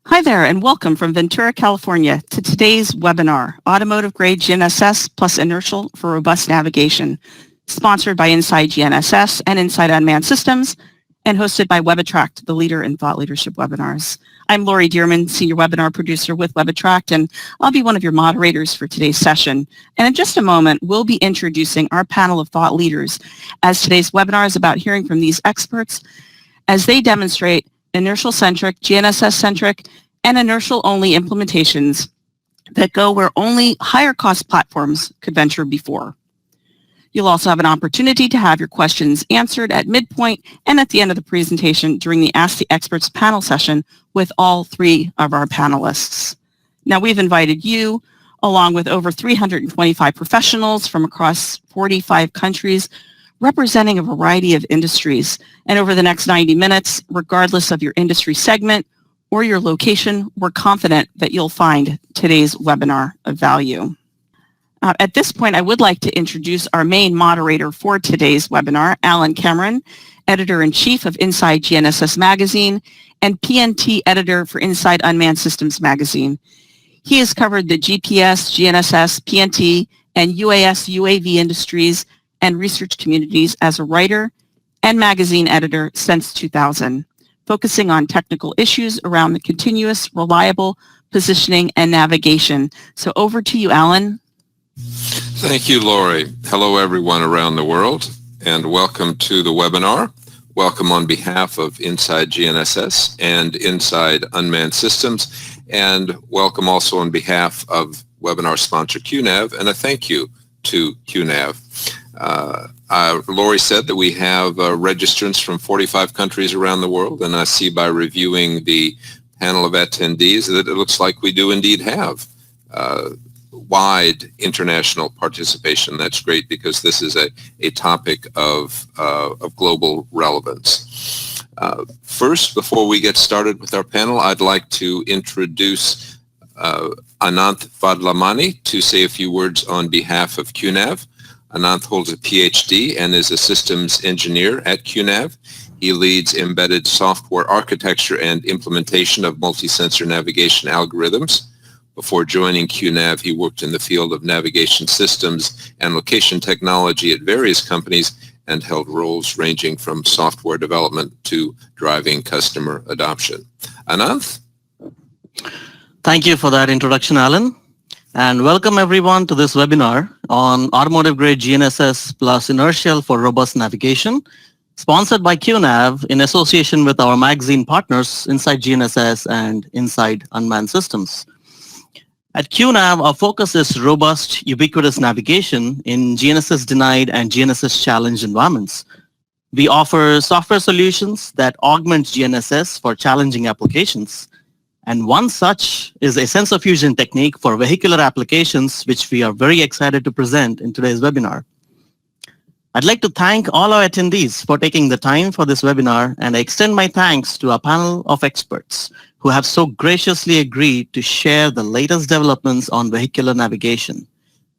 Hi there, and welcome from Ventura, California to today's webinar, Automotive Grade GNSS plus Inertial for Robust Navigation, sponsored by Inside GNSS and Inside Unmanned Systems, and hosted by WebAttract, the leader in thought leadership webinars. I'm Lori Dearman, Senior Webinar Producer with WebAttract, and I'll be one of your moderators for today's session. And in just a moment, we'll be introducing our panel of thought leaders, as today's webinar is about hearing from these experts as they demonstrate inertial-centric, GNSS-centric, and inertial-only implementations that go where only higher-cost platforms could venture before. You'll also have an opportunity to have your questions answered at midpoint and at the end of the presentation during the Ask the Experts panel session with all three of our panelists. Now, we've invited you, along with over 325 professionals from across 45 countries, representing a variety of industries. And over the next 90 minutes, regardless of your industry segment or your location, we're confident that you'll find today's webinar of value. At this point, I would like to introduce our main moderator for today's webinar, Alan Cameron, Editor-in-Chief of Inside GNSS Magazine and PNT Editor for Inside Unmanned Systems Magazine. He has covered the GPS, GNSS, PNT, and UAS UAV industries and research communities as a writer and magazine editor since 2000, focusing on technical issues around the continuous, reliable positioning and navigation. So over to you, Alan. Thank you, Lori. Hello, everyone around the world, and welcome to the webinar. Welcome on behalf of Inside GNSS and Inside Unmanned Systems, and welcome also on behalf of webinar sponsor QuNav, and a thank you to QuNav. Lori said that we have registrants from 45 countries around the world, and I see by reviewing the panel of attendees that it looks like we do indeed have wide international participation. That's great because this is a topic of global relevance. First, before we get started with our panel, I'd like to introduce Ananth Vadlamani to say a few words on behalf of QuNav. Ananth holds a PhD and is a systems engineer at QuNav. He leads embedded software architecture and implementation of multi-sensor navigation algorithms. Before joining QuNav, he worked in the field of navigation systems and location technology at various companies and held roles ranging from software development to driving customer adoption. Ananth? Thank you for that introduction, Alan. And welcome everyone to this webinar on Automotive Grade GNSS plus Inertial for Robust Navigation, sponsored by QuNav in association with our magazine partners Inside GNSS and Inside Unmanned Systems. At QuNav, our focus is robust, ubiquitous navigation in GNSS-denied and GNSS-challenged environments. We offer software solutions that augment GNSS for challenging applications. And one such is a sensor fusion technique for vehicular applications, which we are very excited to present in today's webinar. I'd like to thank all our attendees for taking the time for this webinar, and I extend my thanks to our panel of experts who have so graciously agreed to share the latest developments on vehicular navigation.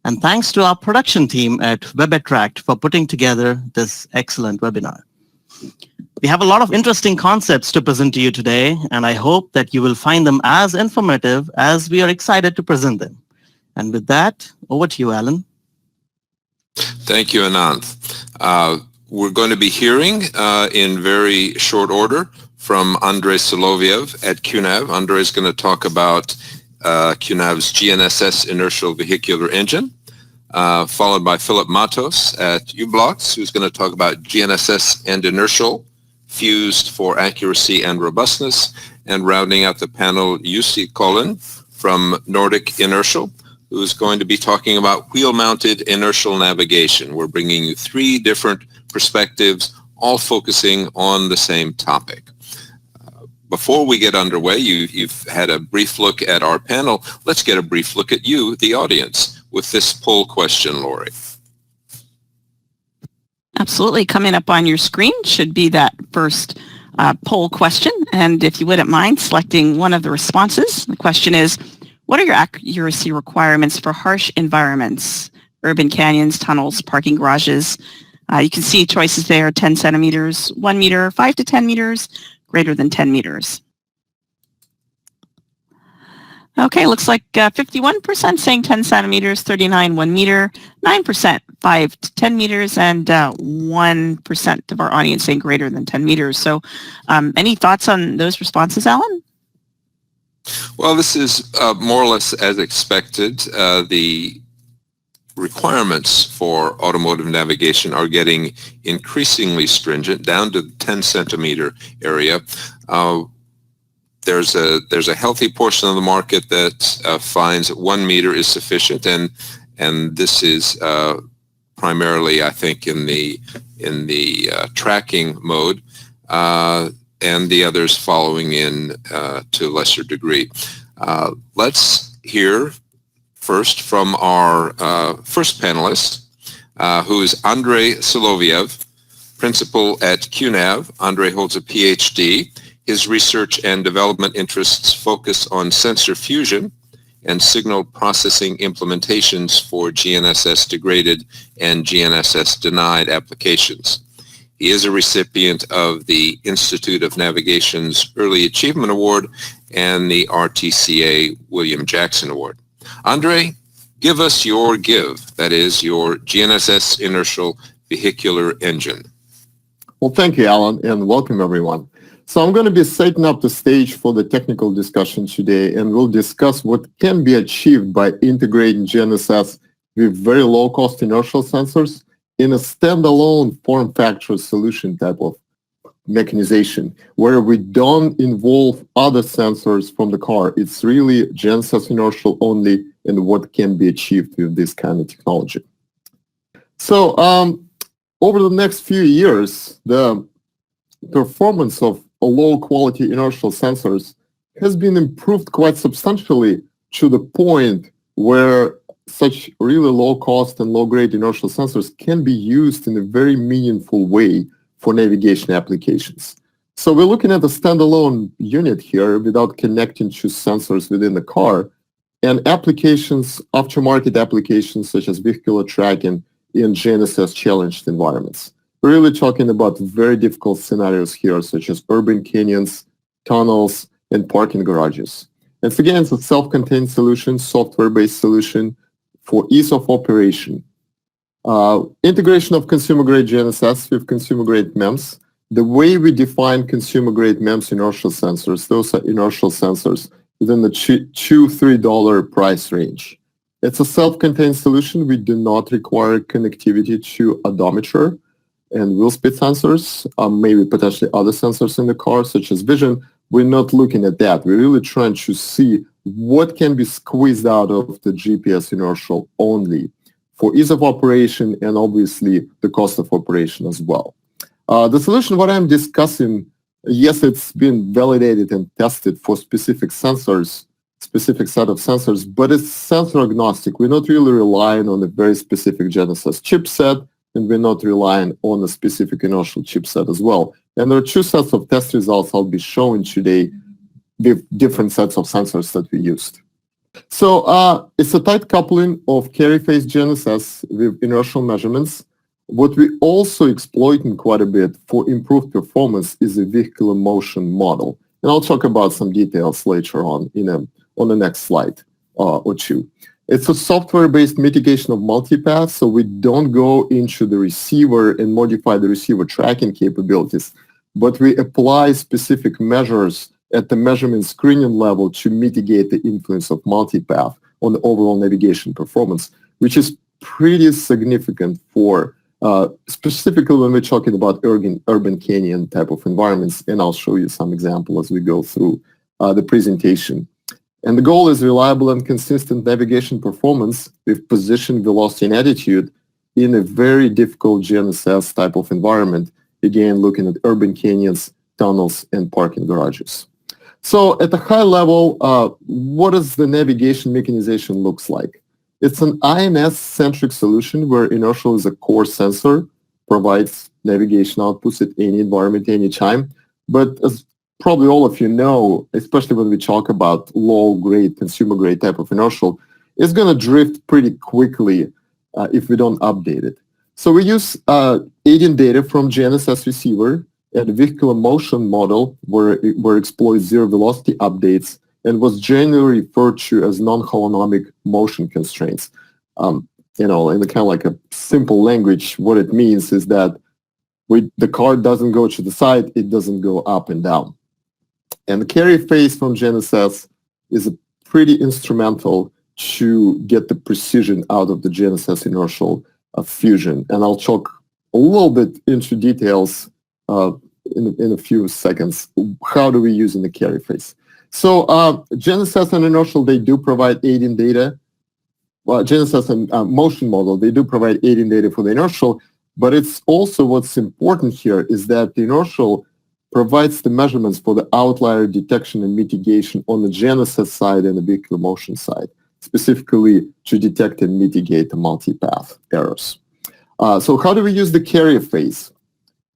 And thanks to our production team at WebAttract for putting together this excellent webinar. We have a lot of interesting concepts to present to you today, and I hope that you will find them as informative as we are excited to present them. And with that, over to you, Alan. Thank you, Ananth. We're going to be hearing in very short order from Andrey Soloviev at QuNav. Andrey is going to talk about QuNav's GNSS Inertial Vehicular Engine, followed by Philip Mattos at u-blox, who's going to talk about GNSS and Inertial fused for accuracy and robustness, and rounding out the panel, Jussi Collin from Nordic Inertial, who's going to be talking about wheel-mounted inertial navigation. We're bringing you three different perspectives, all focusing on the same topic. Before we get underway, you've had a brief look at our panel. Let's get a brief look at you, the audience, with this poll question, Lori. Absolutely. Coming up on your screen should be that first poll question. And if you wouldn't mind selecting one of the responses, the question is, what are your accuracy requirements for harsh environments, urban canyons, tunnels, parking garages? You can see choices there, 10 centimeters, 1 meter, 5 to 10 meters, greater than 10 meters. Okay, looks like 51% saying 10 centimeters, 39 1 meter, 9% 5 to 10 meters, and 1% of our audience saying greater than 10 meters. So any thoughts on those responses, Alan? Well, this is more or less as expected. The requirements for automotive navigation are getting increasingly stringent, down to the 10 centimeter area. There's a healthy portion of the market that finds that 1 meter is sufficient, and this is primarily, I think, in the tracking mode, and the others following in to a lesser degree. Let's hear first from our first panelist, who is Andrey Soloviev, principal at QuNav. Andrey holds a PhD. His research and development interests focus on sensor fusion and signal processing implementations for GNSS degraded and GNSS denied applications. He is a recipient of the Institute of Navigation's Early Achievement Award and the RTCA William Jackson Award. Andrey, give us your GIV, that is your GNSS Inertial Vehicular Engine. Well, thank you, Alan, and welcome everyone. So I'm going to be setting up the stage for the technical discussion today, and we'll discuss what can be achieved by integrating GNSS with very low-cost inertial sensors in a standalone form factor solution type of mechanization, where we don't involve other sensors from the car. It's really GNSS inertial only, and what can be achieved with this kind of technology. So over the next few years, the performance of low-quality inertial sensors has been improved quite substantially to the point where such really low-cost and low-grade inertial sensors can be used in a very meaningful way for navigation applications. So we're looking at a standalone unit here without connecting to sensors within the car, and applications, aftermarket applications such as vehicular tracking in GNSS challenged environments. We're really talking about very difficult scenarios here, such as urban canyons, tunnels, and parking garages. And so again, it's a self-contained solution, software-based solution for ease of operation. Integration of consumer-grade GNSS with consumer-grade MEMS. The way we define consumer-grade MEMS inertial sensors, those are inertial sensors within the $2-3 price range. It's a self-contained solution. We do not require connectivity to odometer and wheel speed sensors, maybe potentially other sensors in the car, such as vision. We're not looking at that. We're really trying to see what can be squeezed out of the GPS inertial only for ease of operation and obviously the cost of operation as well. The solution, what I'm discussing, yes, it's been validated and tested for specific sensors, specific set of sensors, but it's sensor agnostic. We're not really relying on a very specific GNSS chipset, and we're not relying on a specific inertial chipset as well. And there are two sets of test results I'll be showing today with different sets of sensors that we used. So it's a tight coupling of carry phase GNSS with inertial measurements. What we also exploiting quite a bit for improved performance is a vehicular motion model. And I'll talk about some details later on on the next slide or two. It's a software-based mitigation of multipath, so we don't go into the receiver and modify the receiver tracking capabilities, but we apply specific measures at the measurement screening level to mitigate the influence of multipath on the overall navigation performance, which is pretty significant for specifically when we're talking about urban canyon type of environments, and I'll show you some examples as we go through the presentation. And the goal is reliable and consistent navigation performance with position, velocity, and attitude in a very difficult GNSS type of environment, again, looking at urban canyons, tunnels, and parking garages. So at a high level, what does the navigation mechanization looks like? It's an INS-centric solution where inertial is a core sensor, provides navigation outputs at any environment, any time. But as probably all of you know, especially when we talk about low-grade, consumer-grade type of inertial, it's going to drift pretty quickly if we don't update it. So we use aiding data from GNSS receiver and vehicular motion model where exploits zero velocity updates and was generally referred to as non-holonomic motion constraints. In the kind of like a simple language, what it means is that the car doesn't go to the side, it doesn't go up and down. And the carry phase from GNSS is pretty instrumental to get the precision out of the GNSS inertial fusion. And I'll talk a little bit into details in a few seconds. How do we use in the carry phase? So GNSS and inertial, they do provide aiding data. Well, GNSS and motion model, they do provide aiding data for the inertial, but it's also what's important here is that the inertial provides the measurements for the outlier detection and mitigation on the GNSS side and the vehicular motion side, specifically to detect and mitigate the multipath errors. So how do we use the carrier phase?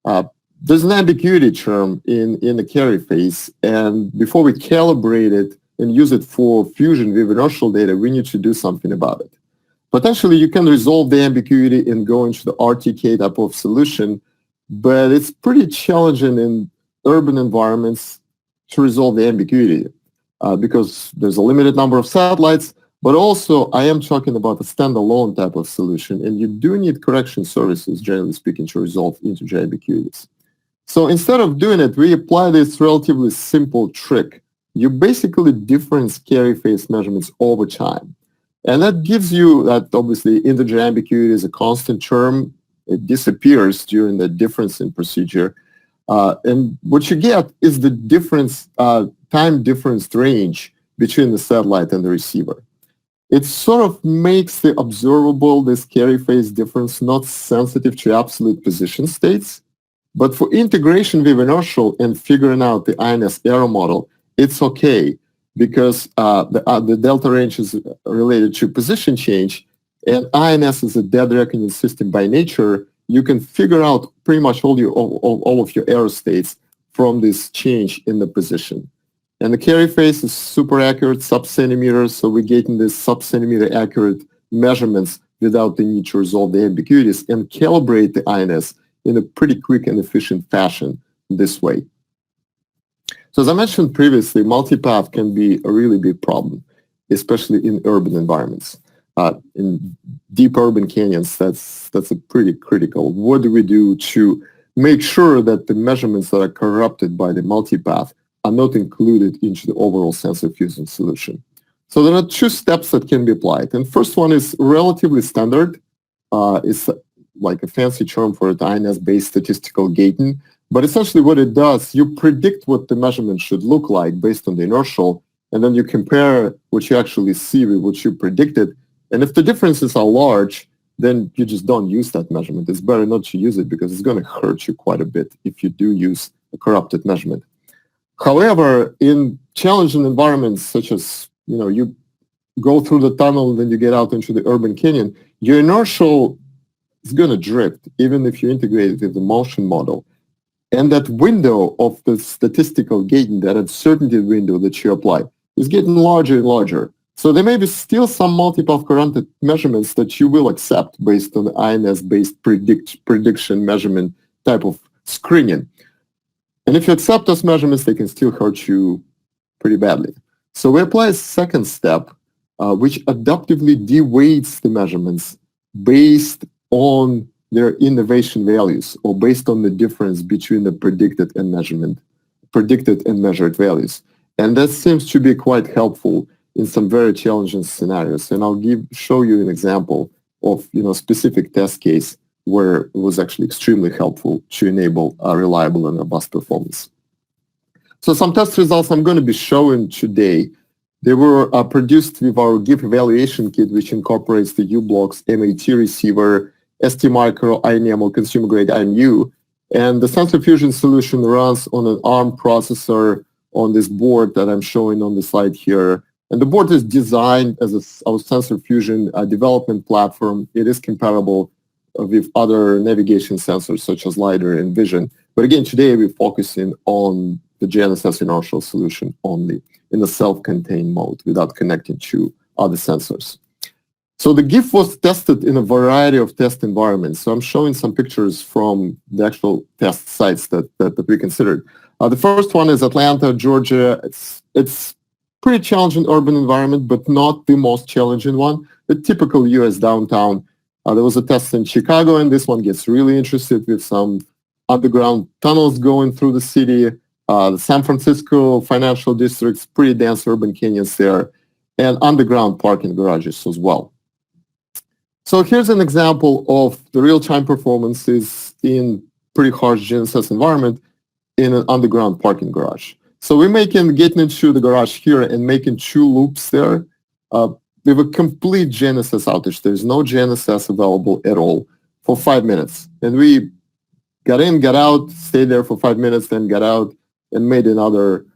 There's an ambiguity term in the carrier phase, and before we calibrate it and use it for fusion with inertial data, we need to do something about it. Potentially, you can resolve the ambiguity and go into the RTK type of solution, but it's pretty challenging in urban environments to resolve the ambiguity because there's a limited number of satellites, but also I am talking about a standalone type of solution, and you do need correction services, generally speaking, to resolve integer ambiguities. So instead of doing it, we apply this relatively simple trick. You basically difference carry phase measurements over time. And that gives you that obviously integer ambiguity is a constant term. It disappears during the difference in procedure. And what you get is the difference, time difference range between the satellite and the receiver. It sort of makes the observable, this carry phase difference, not sensitive to absolute position states. But for integration with inertial and figuring out the INS error model, it's okay because the delta range is related to position change, and INS is a dead reckoning system by nature. You can figure out pretty much all of your error states from this change in the position. And the carry phase is super accurate, sub-centimeters, so we're getting this sub-centimeter accurate measurements without the need to resolve the ambiguities and calibrate the INS in a pretty quick and efficient fashion this way. So as I mentioned previously, multipath can be a really big problem, especially in urban environments. In deep urban canyons, that's a pretty critical. What do we do to make sure that the measurements that are corrupted by the multipath are not included into the overall sensor fusion solution? So there are two steps that can be applied. And first one is relatively standard. It's like a fancy term for it, INS-based statistical gating. But essentially what it does, you predict what the measurement should look like based on the inertial, and then you compare what you actually see with what you predicted. And if the differences are large, then you just don't use that measurement. It's better not to use it because it's going to hurt you quite a bit if you do use a corrupted measurement. However, in challenging environments such as, you go through the tunnel and then you get out into the urban canyon, your inertial is going to drift even if you integrate it with the motion model. And that window of the statistical gating, that uncertainty window that you apply, is getting larger and larger. So there may be still some multipath corrupted measurements that you will accept based on the INS-based prediction measurement type of screening. And if you accept those measurements, they can still hurt you pretty badly. So we apply a second step, which adaptively de-weights the measurements based on their innovation values or based on the difference between the predicted and measured values. And that seems to be quite helpful in some very challenging scenarios. And I'll show you an example of specific test case where it was actually extremely helpful to enable a reliable and robust performance. So some test results I'm going to be showing today, they were produced with our GIF evaluation kit, which incorporates the u-blox MAT receiver, STMicro iNeMo consumer grade IMU, and the sensor fusion solution runs on an ARM processor on this board that I'm showing on the slide here. And the board is designed as our sensor fusion development platform. It is compatible with other navigation sensors such as LiDAR and vision. But again, today we're focusing on the GNSS inertial solution only in a self-contained mode without connecting to other sensors. So the GIF was tested in a variety of test environments. So I'm showing some pictures from the actual test sites that we considered. The first one is Atlanta, Georgia. It's pretty challenging urban environment, but not the most challenging one. The typical US downtown. There was a test in Chicago, and this one gets really interested with some underground tunnels going through the city. The San Francisco financial districts, pretty dense urban canyons there, and underground parking garages as well. So here's an example of the real-time performances in pretty harsh GNSS environment in an underground parking garage. So we're getting into the garage here and making 2 loops there. We have a complete GNSS outage. There's no GNSS available at all for 5 minutes. And we got in, got out, stayed there for 5 minutes, then got out and made another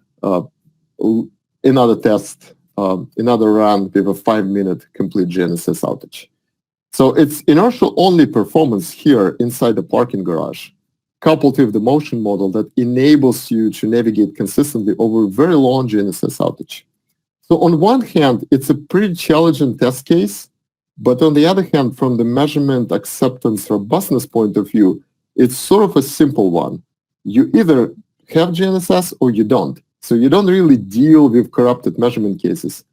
test, another run with a 5-minute complete GNSS outage. So it's inertial only performance here inside the parking garage, coupled with the motion model that enables you to navigate consistently over a very long GNSS outage. So on one hand, it's a pretty challenging test case, but on the other hand, from the measurement acceptance robustness point of view, it's sort of a simple one. You either have GNSS or you don't. So you don't really deal with corrupted measurement cases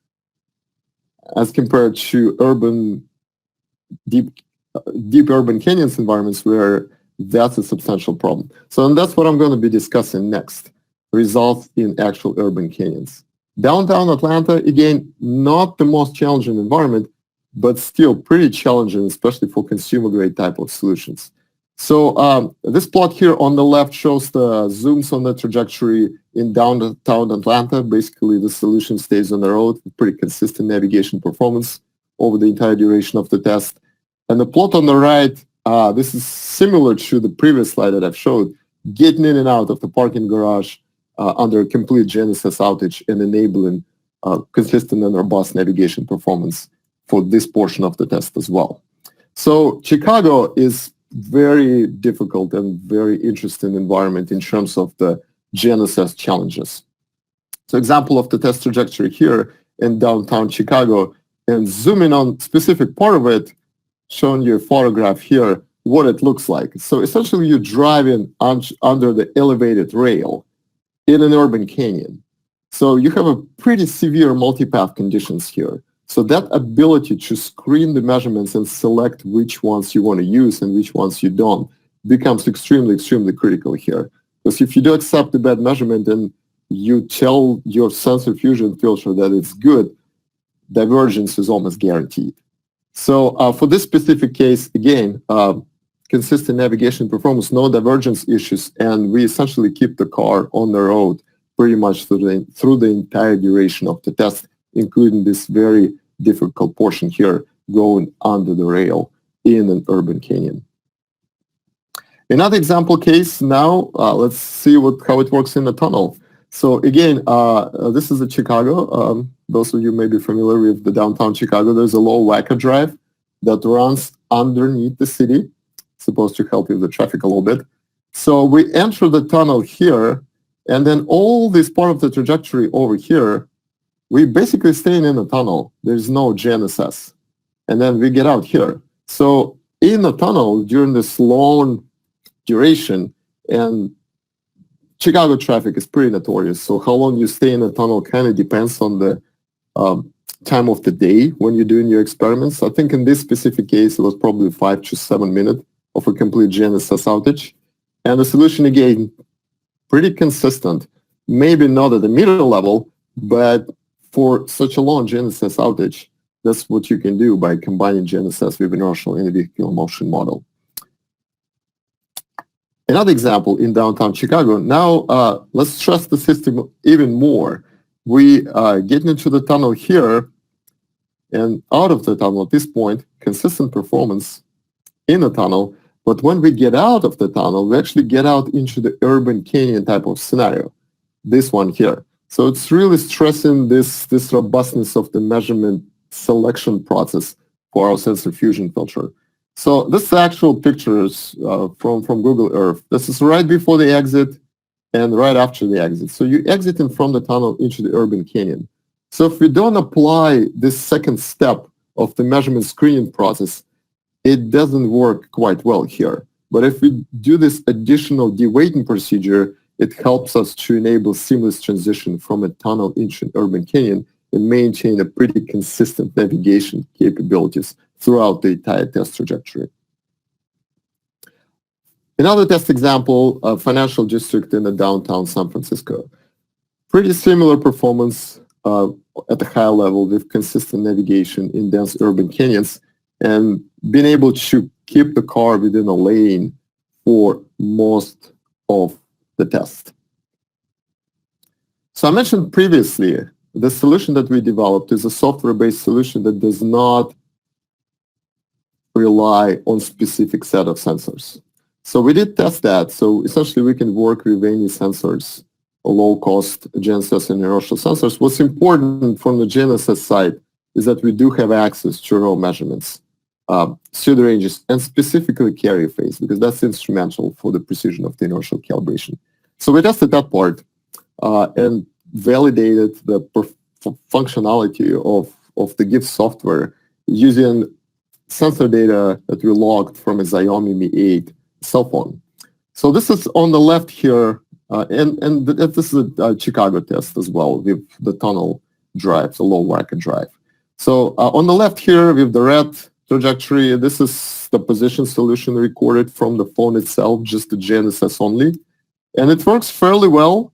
as compared to deep urban canyons environments where that's a substantial problem. So and that's what I'm going to be discussing next, results in actual urban canyons. Downtown Atlanta, again, not the most challenging environment, but still pretty challenging, especially for consumer-grade type of solutions. So this plot here on the left shows the zooms on the trajectory in downtown Atlanta. Basically, the solution stays on the road with pretty consistent navigation performance over the entire duration of the test. And the plot on the right, this is similar to the previous slide that I've showed, getting in and out of the parking garage under a complete GNSS outage and enabling consistent and robust navigation performance for this portion of the test as well. So Chicago is very difficult and very interesting environment in terms of the GNSS challenges. So example of the test trajectory here in downtown Chicago, and zooming on specific part of it, showing you a photograph here, what it looks like. So essentially you're driving under the elevated rail in an urban canyon. So you have a pretty severe multipath conditions here. So that ability to screen the measurements and select which ones you want to use and which ones you don't becomes extremely, extremely critical here. Because if you do accept the bad measurement and you tell your sensor fusion filter that it's good, divergence is almost guaranteed. So for this specific case, again, consistent navigation performance, no divergence issues, and we essentially keep the car on the road pretty much through the entire duration of the test, including this very difficult portion here going under the rail in an urban canyon. Another example case now, let's see how it works in a tunnel. So again, this is a Chicago. Those of you may be familiar with the downtown Chicago. There's a low Wacker drive that runs underneath the city, supposed to help with the traffic a little bit. So we enter the tunnel here, and then all this part of the trajectory over here, we basically staying in the tunnel. There's no GNSS. And then we get out here. So in the tunnel during this long duration, and Chicago traffic is pretty notorious. So how long you stay in the tunnel kind of depends on the time of the day when you're doing your experiments. I think in this specific case, it was probably 5 to 7 minutes of a complete GNSS outage. And the solution, again, pretty consistent. Maybe not at the meter level, but for such a long GNSS outage, that's what you can do by combining GNSS with inertial in-vehicle motion model. Another example in downtown Chicago. Now, let's stress the system even more. We get into the tunnel here and out of the tunnel at this point, consistent performance in the tunnel. But when we get out of the tunnel, we actually get out into the urban canyon type of scenario, this one here. So it's really stressing this robustness of the measurement selection process for our sensor fusion filter. So this is actual pictures from Google Earth. This is right before the exit and right after the exit. So you exiting from the tunnel into the urban canyon. So if we don't apply this second step of the measurement screening process, it doesn't work quite well here. But if we do this additional deweighting procedure, it helps us to enable seamless transition from a tunnel into an urban canyon and maintain a pretty consistent navigation capabilities throughout the entire test trajectory. Another test example, a financial district in the downtown San Francisco. Pretty similar performance at a high level with consistent navigation in dense urban canyons and being able to keep the car within a lane for most of the test. So I mentioned previously, the solution that we developed is a software-based solution that does not rely on specific set of sensors. So we did test that. So essentially we can work with any sensors, low-cost GNSS and inertial sensors. What's important from the GNSS side is that we do have access to raw measurements, pseudo ranges, and specifically carrier phase, because that's instrumental for the precision of the inertial calibration. So we tested that part and validated the functionality of the GIF software using sensor data that we logged from a Xiaomi Mi 8 cell phone. So this is on the left here, and this is a Chicago test as well with the tunnel drive, the low racket drive. So on the left here with the red trajectory, this is the position solution recorded from the phone itself, just the GNSS only. And it works fairly well.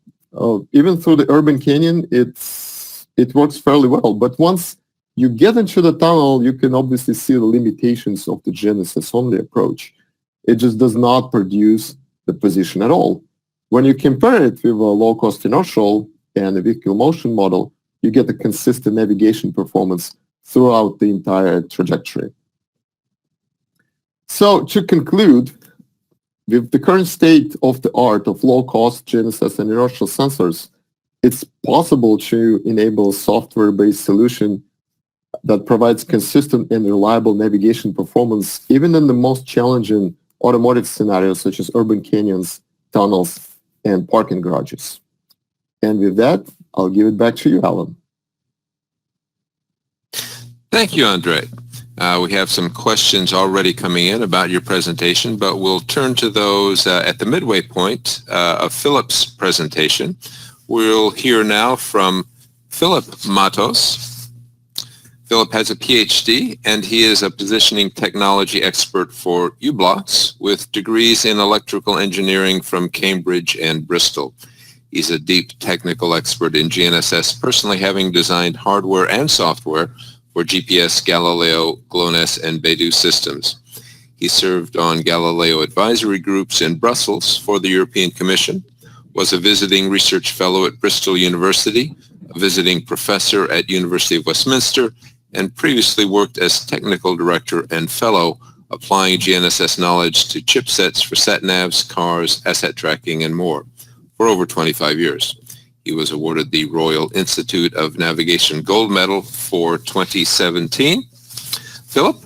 Even through the urban canyon, it works fairly well. But once you get into the tunnel, you can obviously see the limitations of the GNSS only approach. It just does not produce the position at all. When you compare it with a low-cost inertial and a vehicle motion model, you get a consistent navigation performance throughout the entire trajectory. So to conclude, with the current state of the art of low-cost GNSS and inertial sensors, it's possible to enable a software-based solution that provides consistent and reliable navigation performance even in the most challenging automotive scenarios such as urban canyons, tunnels, and parking garages. And with that, I'll give it back to you, Alan. Thank you, Andrey. We have some questions already coming in about your presentation, but we'll turn to those at the midway point of Philip's presentation. We'll hear now from Philip Mattos. Philip has a PhD, and he is a positioning technology expert for u-blox with degrees in electrical engineering from Cambridge and Bristol. He's a deep technical expert in GNSS, personally having designed hardware and software for GPS, Galileo, GLONASS, and Beidou systems. He served on Galileo advisory groups in Brussels for the European Commission, was a visiting research fellow at Bristol University, a visiting professor at University of Westminster, and previously worked as technical director and fellow applying GNSS knowledge to chipsets for sat-navs, cars, asset tracking, and more for over 25 years. He was awarded the Royal Institute of Navigation Gold Medal for 2017. Philip,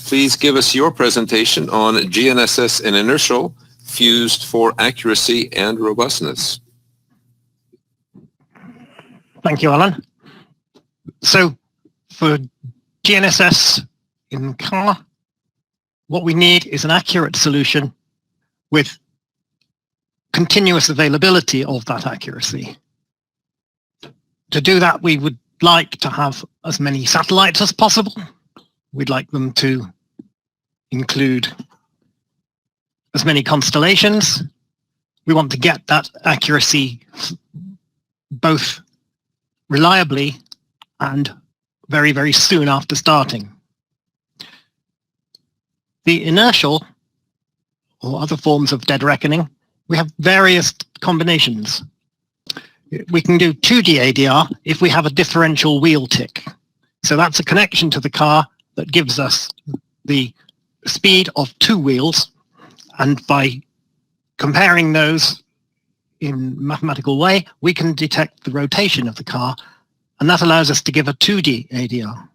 please give us your presentation on GNSS and inertial fused for accuracy and robustness. Thank you, Alan. So for GNSS in car, what we need is an accurate solution with continuous availability of that accuracy. To do that, we would like to have as many satellites as possible. We'd like them to include as many constellations. We want to get that accuracy both reliably and very, very soon after starting. The inertial, or other forms of dead reckoning, we have various combinations. We can do 2D ADR if we have a differential wheel tick. So that's a connection to the car that gives us the speed of two wheels. And by comparing those in a mathematical way, we can detect the rotation of the car. And that allows us to give a 2D ADR.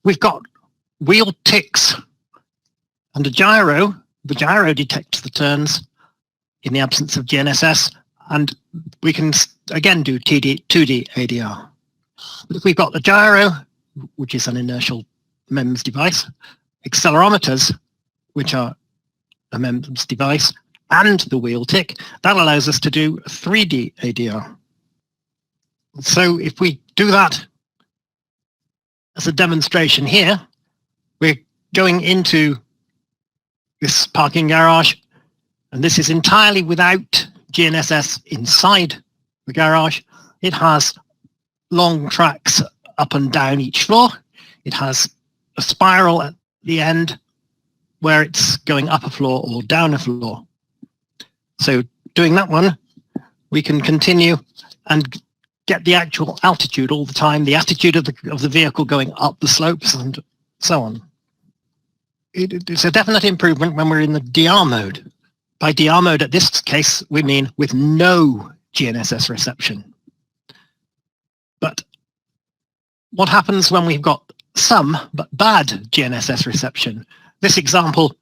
We've got wheel ticks and a gyro. The gyro detects the turns in the absence of GNSS. And we can, again, do 2D ADR. But if we've got the gyro, which is an inertial MEMS device, accelerometers, which are a MEMS device, and the wheel tick, that allows us to do 3D ADR. So if we do that as a demonstration here, we're going into this parking garage, and this is entirely without GNSS inside the garage. It has long tracks up and down each floor. It has a spiral at the end where it's going up a floor or down a floor. So doing that one, we can continue and get the actual altitude all the time, the attitude of the vehicle going up the slopes and so on. It's a definite improvement when we're in the DR mode. By DR mode, at this case, we mean with no GNSS reception. But what happens when we've got some but bad GNSS reception? This example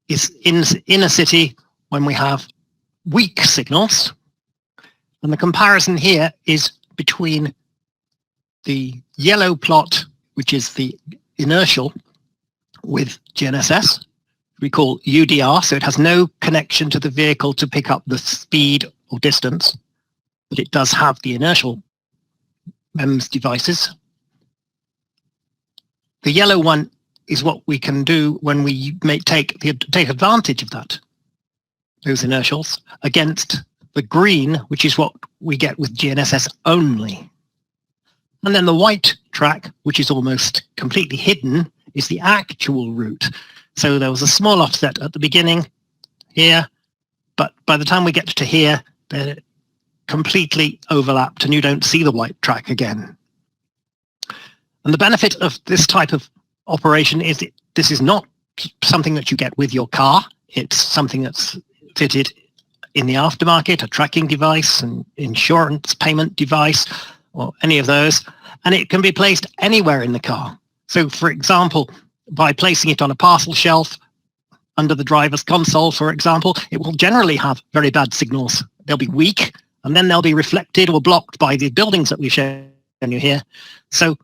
is in a city when we have weak signals. And the comparison here is between the yellow plot, which is the inertial, with GNSS, we call UDR, so it has no connection to the vehicle to pick up the speed or distance, but it does have the inertial MEMS devices. The yellow one is what we can do when we take advantage of those inertials, against the green, which is what we get with GNSS only. And then the white track, which is almost completely hidden, is the actual route. So there was a small offset at the beginning here, but by the time we get to here, they're completely overlapped and you don't see the white track again. And the benefit of this type of operation is this is not something that you get with your car. It's something that's fitted in the aftermarket, a tracking device, an insurance payment device, or any of those, and it can be placed anywhere in the car. So, for example, by placing it on a parcel shelf under the driver's console, for example, it will generally have very bad signals. They'll be weak, and then they'll be reflected or blocked by the buildings that we've shown you here. So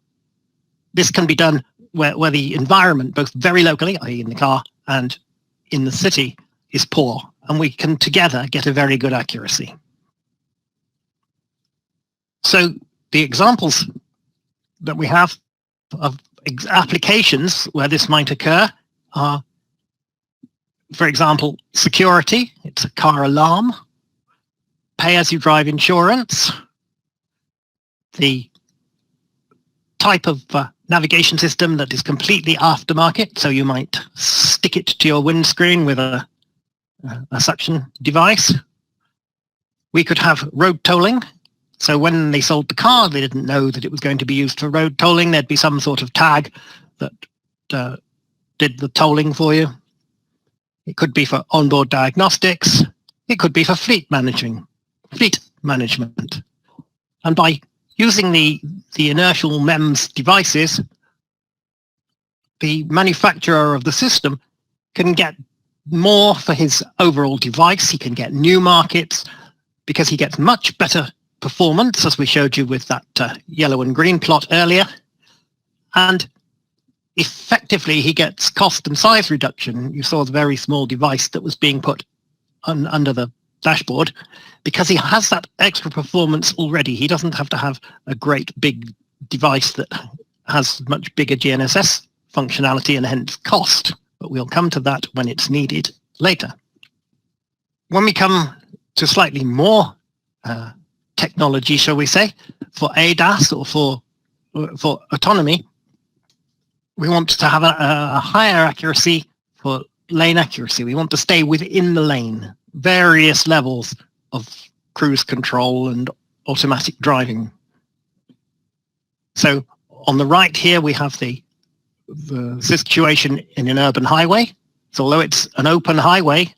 this can be done where the environment, both very locally, i.e. in the car, and in the city, is poor, and we can together get a very good accuracy. So the examples that we have of applications where this might occur are, for example, security. It's a car alarm, pay-as-you-drive insurance, the type of navigation system that is completely aftermarket, so you might stick it to your windscreen with a suction device. We could have road tolling. So when they sold the car, they didn't know that it was going to be used for road tolling. There'd be some sort of tag that did the tolling for you. It could be for onboard diagnostics. It could be for fleet management. And by using the inertial MEMS devices, the manufacturer of the system can get more for his overall device. He can get new markets because he gets much better performance, as we showed you with that yellow and green plot earlier. And effectively, he gets cost and size reduction. You saw the very small device that was being put under the dashboard. Because he has that extra performance already, he doesn't have to have a great big device that has much bigger GNSS functionality and hence cost. But we'll come to that when it's needed later. When we come to slightly more technology, shall we say, for ADAS or for autonomy, we want to have a higher accuracy for lane accuracy. We want to stay within the lane, various levels of cruise control and automatic driving. So on the right here, we have the situation in an urban highway. So although it's an open highway,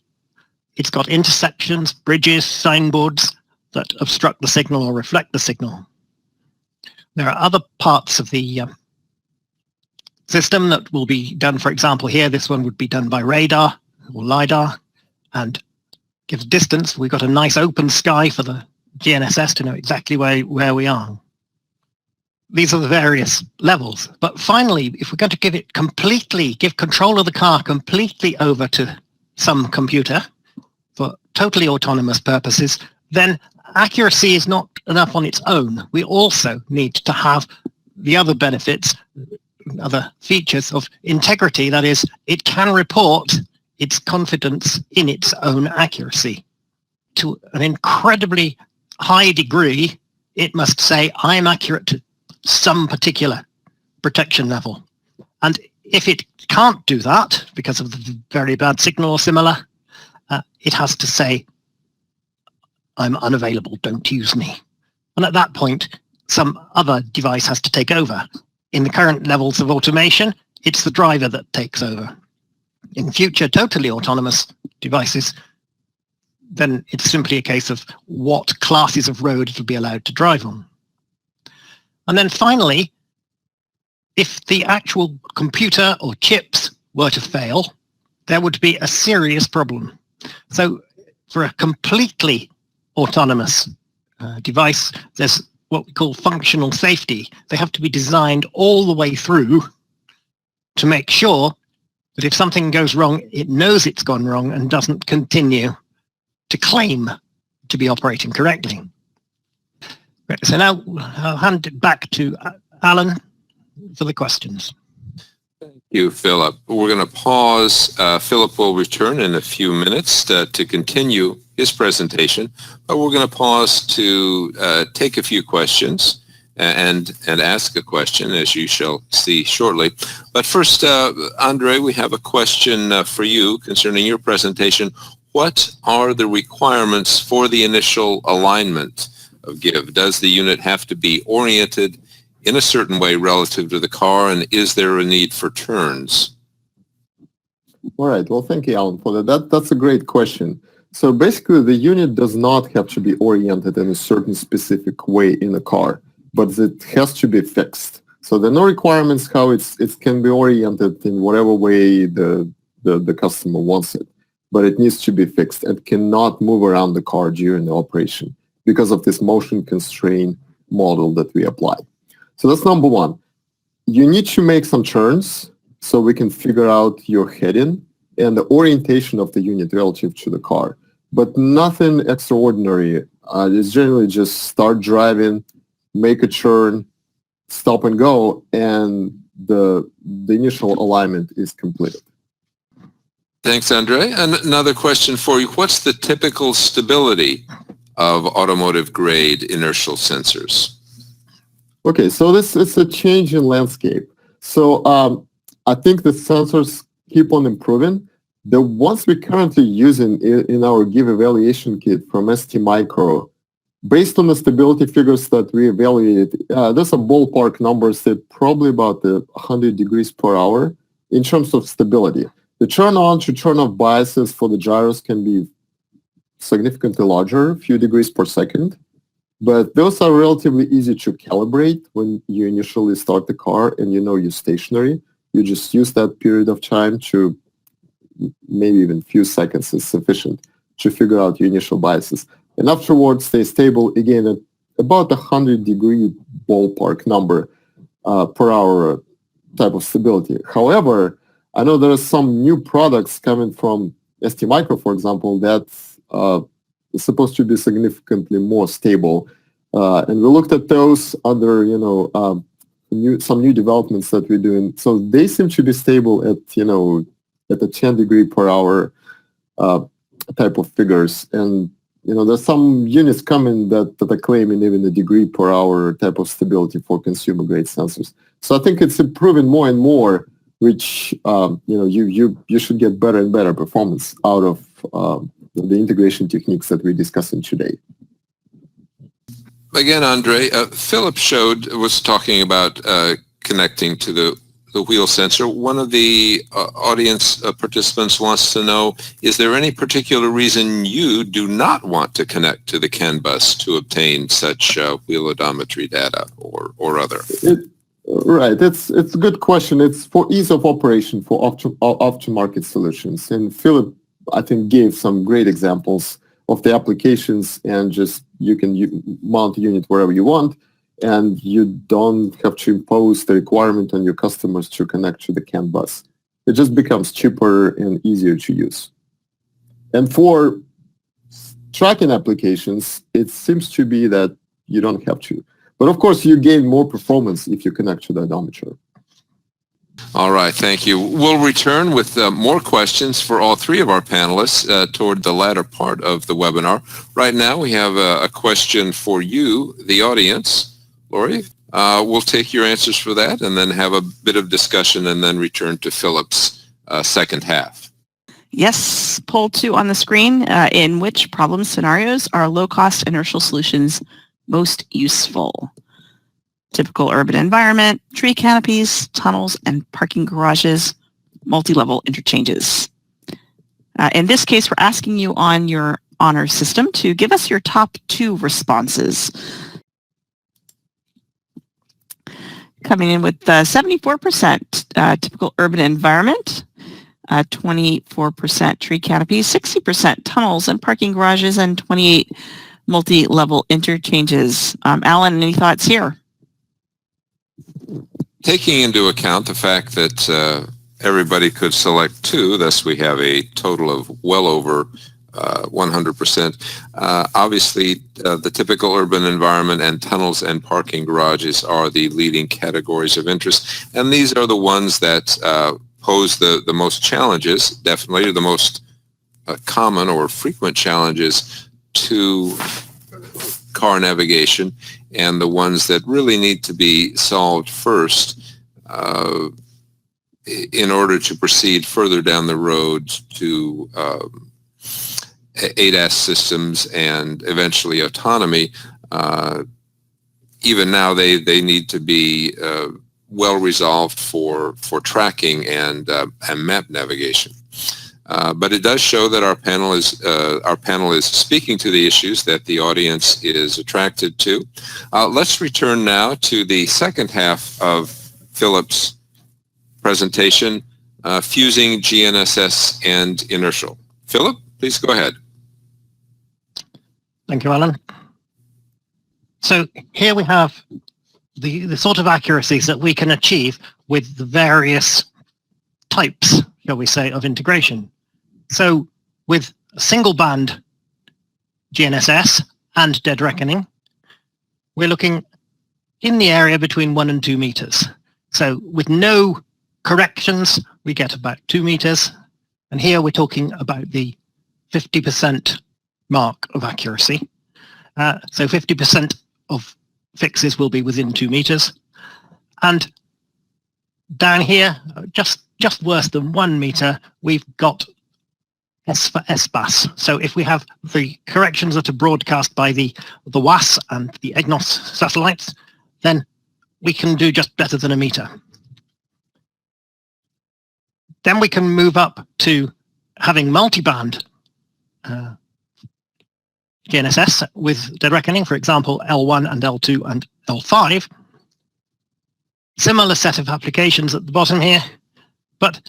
it's got intersections, bridges, signboards that obstruct the signal or reflect the signal. There are other parts of the system that will be done. For example, here, this one would be done by radar or LiDAR and gives distance. We've got a nice open sky for the GNSS to know exactly where we are. These are the various levels. But finally, if we're going to give control of the car completely over to some computer, totally autonomous purposes, then accuracy is not enough on its own. We also need to have the other benefits, other features of integrity. That is, it can report its confidence in its own accuracy. To an incredibly high degree, it must say, I am accurate to some particular protection level. And if it can't do that because of the very bad signal or similar, it has to say, I'm unavailable, don't use me. And at that point, some other device has to take over. In the current levels of automation, it's the driver that takes over. In future totally autonomous devices, then it's simply a case of what classes of road it'll be allowed to drive on. And then finally, if the actual computer or chips were to fail, there would be a serious problem. So for a completely autonomous device, there's what we call functional safety. They have to be designed all the way through to make sure that if something goes wrong, it knows it's gone wrong and doesn't continue to claim to be operating correctly. Right, so now I'll hand it back to Alan for the questions. Thank you, Philip. We're going to pause. Philip will return in a few minutes to continue his presentation, but we're going to pause to take a few questions and ask a question, as you shall see shortly. But first, Andrey, we have a question for you concerning your presentation. What are the requirements for the initial alignment of give? Does the unit have to be oriented in a certain way relative to the car, and is there a need for turns? All right. Well, thank you, Alan, for that. That's a great question. So basically, the unit does not have to be oriented in a certain specific way in a car, but it has to be fixed. So there are no requirements how it can be oriented in whatever way the customer wants it, but it needs to be fixed. It cannot move around the car during the operation because of this motion constraint model that we apply. So that's number one. You need to make some turns so we can figure out your heading and the orientation of the unit relative to the car, but nothing extraordinary. It's generally just start driving, make a turn, stop and go, and the initial alignment is completed. Thanks, Andrey. And another question for you. What's the typical stability of automotive-grade inertial sensors? Okay, so it's a change in landscape. So I think the sensors keep on improving. The ones we're currently using in our give evaluation kit from STMicro, based on the stability figures that we evaluated, there's a ballpark numbers that probably about 100 degrees per hour in terms of stability. The turn on to turn off biases for the gyros can be significantly larger, a few degrees per second. But those are relatively easy to calibrate when you initially start the car and you know you're stationary. You just use that period of time to maybe even a few seconds is sufficient to figure out your initial biases. And afterwards, stay stable again at about 100-degree ballpark number per hour type of stability. However, I know there are some new products coming from STMicro, for example, that is supposed to be significantly more stable. And we looked at those under, some new developments that we're doing. So they seem to be stable at, at the 10-degree per hour type of figures. And, there's some units coming that are claiming even a degree per hour type of stability for consumer-grade sensors. So I think it's improving more and more, which, you should get better and better performance out of the integration techniques that we're discussing today. Again, Andrey, Philip was talking about connecting to the wheel sensor. One of the audience participants wants to know, is there any particular reason you do not want to connect to the CAN bus to obtain such wheel odometry data or other? Right, it's a good question. It's for ease of operation for aftermarket solutions. And Philip, I think, gave some great examples of the applications, and just you can mount the unit wherever you want, and you don't have to impose the requirement on your customers to connect to the CAN bus. It just becomes cheaper and easier to use. And for tracking applications, it seems to be that you don't have to. But of course, you gain more performance if you connect to the odometer. All right, thank you. We'll return with more questions for all three of our panelists toward the latter part of the webinar. Right now, we have a question for you, the audience. Lori, we'll take your answers for that and then have a bit of discussion and then return to Philip's second half. Yes, poll 2 on the screen. In which problem scenarios are low-cost inertial solutions most useful? Typical urban environment, tree canopies, tunnels and parking garages, multi-level interchanges. In this case, we're asking you on your honor system to give us your top 2 responses. Coming in with 74% typical urban environment, 24% tree canopies, 60% tunnels and parking garages, and 28 multi-level interchanges. Alan, any thoughts here? Taking into account the fact that everybody could select 2, thus we have a total of well over 100%. Obviously, the typical urban environment and tunnels and parking garages are the leading categories of interest, and these are the ones that pose the most challenges, definitely the most common or frequent challenges to car navigation, and the ones that really need to be solved first in order to proceed further down the road to ADAS systems and eventually autonomy. Even now they need to be well resolved for tracking and map navigation. But it does show that our panel is speaking to the issues that the audience is attracted to. Let's return now to the second half of Philip's presentation, fusing GNSS and inertial. Philip, please go ahead. Thank you, Alan. So here we have the sort of accuracies that we can achieve with the various types, shall we say, of integration. So with single band GNSS and dead reckoning, we're looking in the area between 1 and 2 meters. So with no corrections, we get about 2 meters. And here we're talking about the 50% mark of accuracy. So 50% of fixes will be within 2 meters. And down here, just worse than 1 meter, we've got S for SBAS. So if we have the corrections that are broadcast by the WAS and the EGNOS satellites, then we can do just better than 1 meter. Then we can move up to having multi-band GNSS with dead reckoning, for example, L1 and L2 and L5. Similar set of applications at the bottom here, but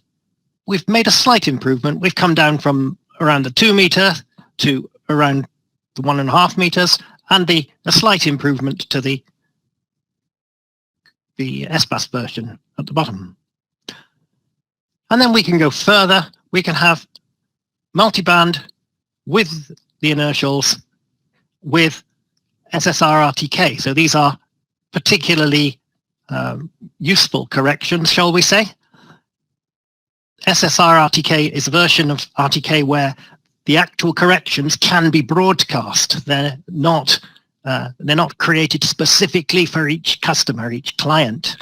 we've made a slight improvement. We've come down from around the 2 meter to around the 1.5 meters, and a slight improvement to the SBAS version at the bottom. And then we can go further. We can have multiband with the inertials with SSR-RTK. So these are particularly useful corrections, shall we say. SSR-RTK is a version of RTK where the actual corrections can be broadcast. They're not created specifically for each customer, each client.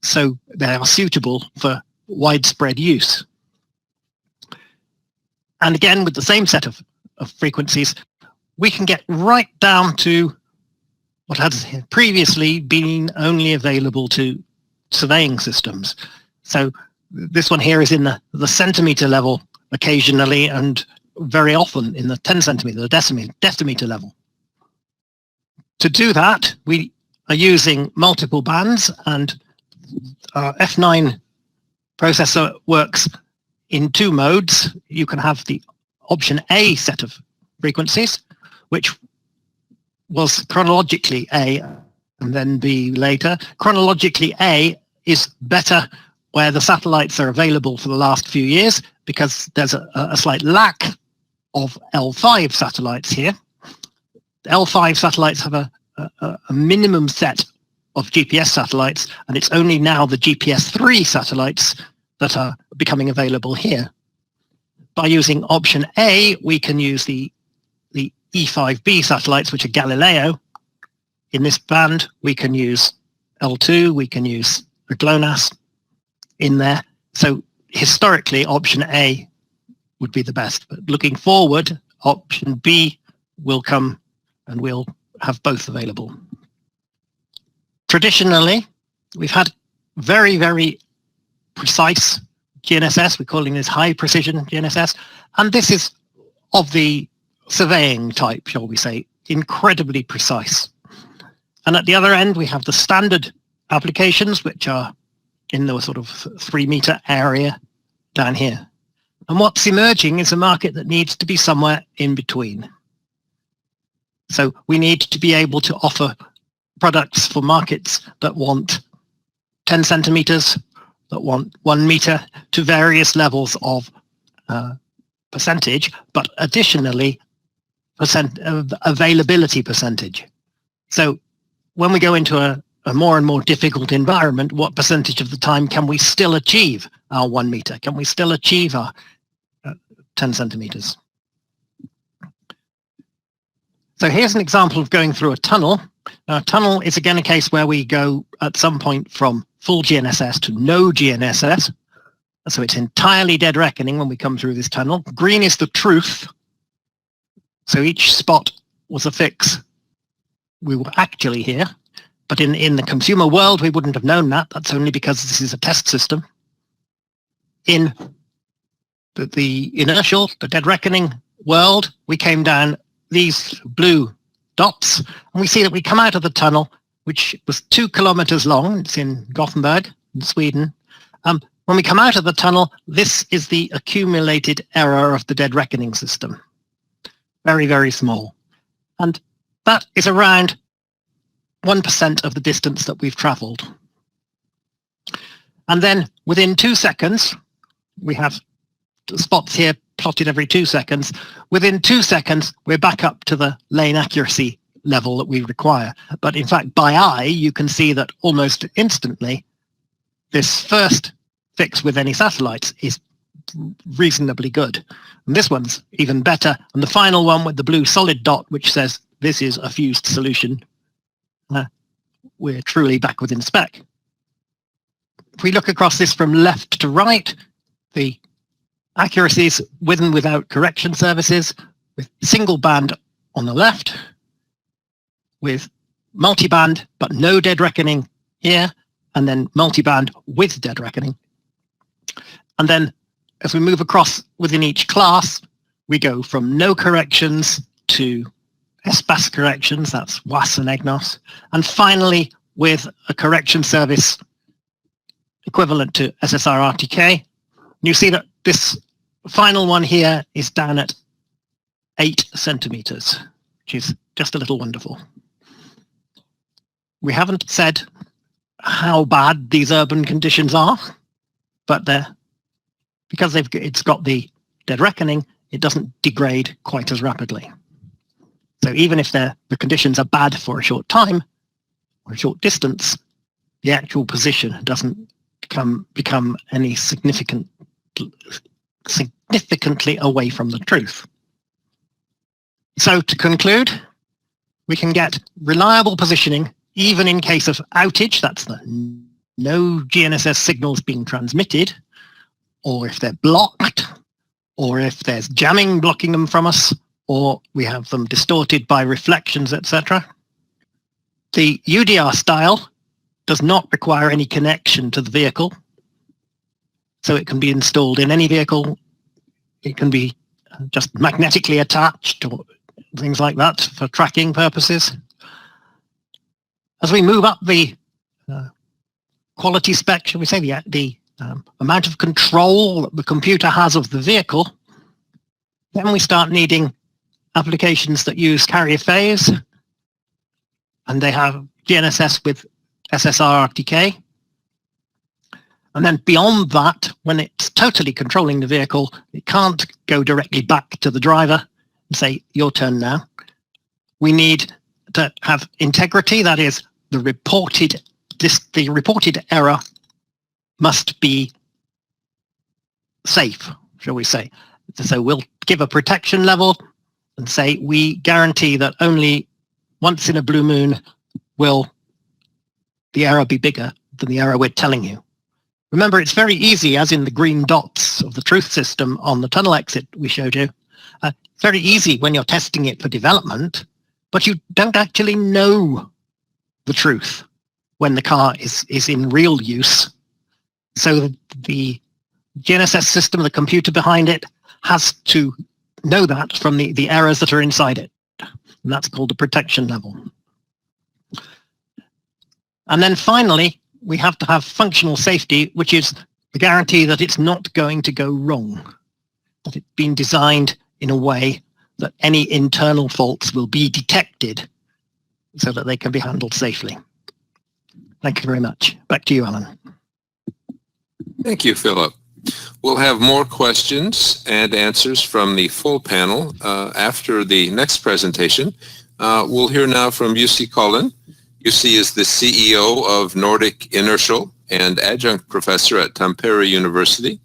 So they are suitable for widespread use. And again, with the same set of frequencies, we can get right down to what has previously been only available to surveying systems. So this one here is in the centimeter level occasionally, and very often in the 10 centimeter, the decimeter level. To do that, we are using multiple bands, and our F9 processor works in 2 modes. You can have the option A set of frequencies, which was chronologically A and then B later. Chronologically A is better where the satellites are available for the last few years, because there's a slight lack of L5 satellites here. The L5 satellites have a minimum set of GPS satellites, and it's only now the GPS 3 satellites that are becoming available here. By using option A, we can use the E5B satellites, which are Galileo. In this band, we can use L2, we can use the GLONASS in there. So historically, option A would be the best. But looking forward, option B will come and we'll have both available. Traditionally, we've had very, very precise GNSS. We're calling this high precision GNSS. And this is of the surveying type, shall we say, incredibly precise. And at the other end, we have the standard applications, which are in the sort of 3-meter area down here. And what's emerging is a market that needs to be somewhere in between. So we need to be able to offer products for markets that want 10 centimeters, that want 1 meter, to various levels of percentage, but additionally availability percentage. So when we go into a more and more difficult environment, what percentage of the time can we still achieve our 1 meter? Can we still achieve our 10 centimeters? So here's an example of going through a tunnel. Now, a tunnel is again a case where we go at some point from full GNSS to no GNSS. So it's entirely dead reckoning when we come through this tunnel. Green is the truth. So each spot was a fix we were actually here. But in the consumer world, we wouldn't have known that. That's only because this is a test system. In the inertial, the dead reckoning world, we came down these blue dots, and we see that we come out of the tunnel, which was 2 kilometers long. It's in Gothenburg, in Sweden. When we come out of the tunnel, this is the accumulated error of the dead reckoning system. Very, very small. And that is around 1% of the distance that we've traveled. And then within 2 seconds, we have spots here plotted every 2 seconds. Within 2 seconds, we're back up to the lane accuracy level that we require. But in fact, by eye, you can see that almost instantly, this first fix with any satellites is reasonably good. And this one's even better. And the final one with the blue solid dot, which says this is a fused solution, we're truly back within spec. If we look across this from left to right, the accuracies with and without correction services, with single band on the left, with multiband but no dead reckoning here, and then multiband with dead reckoning. And then as we move across within each class, we go from no corrections to SBAS corrections, that's WAS and EGNOS, and finally with a correction service equivalent to SSR RTK. You see that this final one here is down at 8 centimeters, which is just a little wonderful. We haven't said how bad these urban conditions are, but because it's got the dead reckoning, it doesn't degrade quite as rapidly. So even if the conditions are bad for a short time or a short distance, the actual position doesn't become any significantly away from the truth. So to conclude, we can get reliable positioning even in case of outage, that's the no GNSS signals being transmitted, or if they're blocked, or if there's jamming blocking them from us, or we have them distorted by reflections, etc. The UDR style does not require any connection to the vehicle, so it can be installed in any vehicle. It can be just magnetically attached or things like that for tracking purposes. As we move up the quality spec, shall we say, the amount of control that the computer has of the vehicle, then we start needing applications that use carrier phase, and they have GNSS with SSR RTK. And then beyond that, when it's totally controlling the vehicle, it can't go directly back to the driver and say, your turn now. We need to have integrity, that is, the reported error must be safe, shall we say. So we'll give a protection level and say we guarantee that only once in a blue moon will the error be bigger than the error we're telling you. Remember, it's very easy, as in the green dots of the truth system on the tunnel exit we showed you. It's very easy when you're testing it for development, but you don't actually know the truth when the car is in real use. So the GNSS system, the computer behind it, has to know that from the errors that are inside it. And that's called the protection level. And then finally, we have to have functional safety, which is the guarantee that it's not going to go wrong, that it's been designed in a way that any internal faults will be detected so that they can be handled safely. Thank you very much. Back to you, Alan. Thank you, Philip. We'll have more questions and answers from the full panel after the next presentation. We'll hear now from Jussi Collin. Jussi is the CEO of Nordic Inertial and adjunct professor at Tampere University.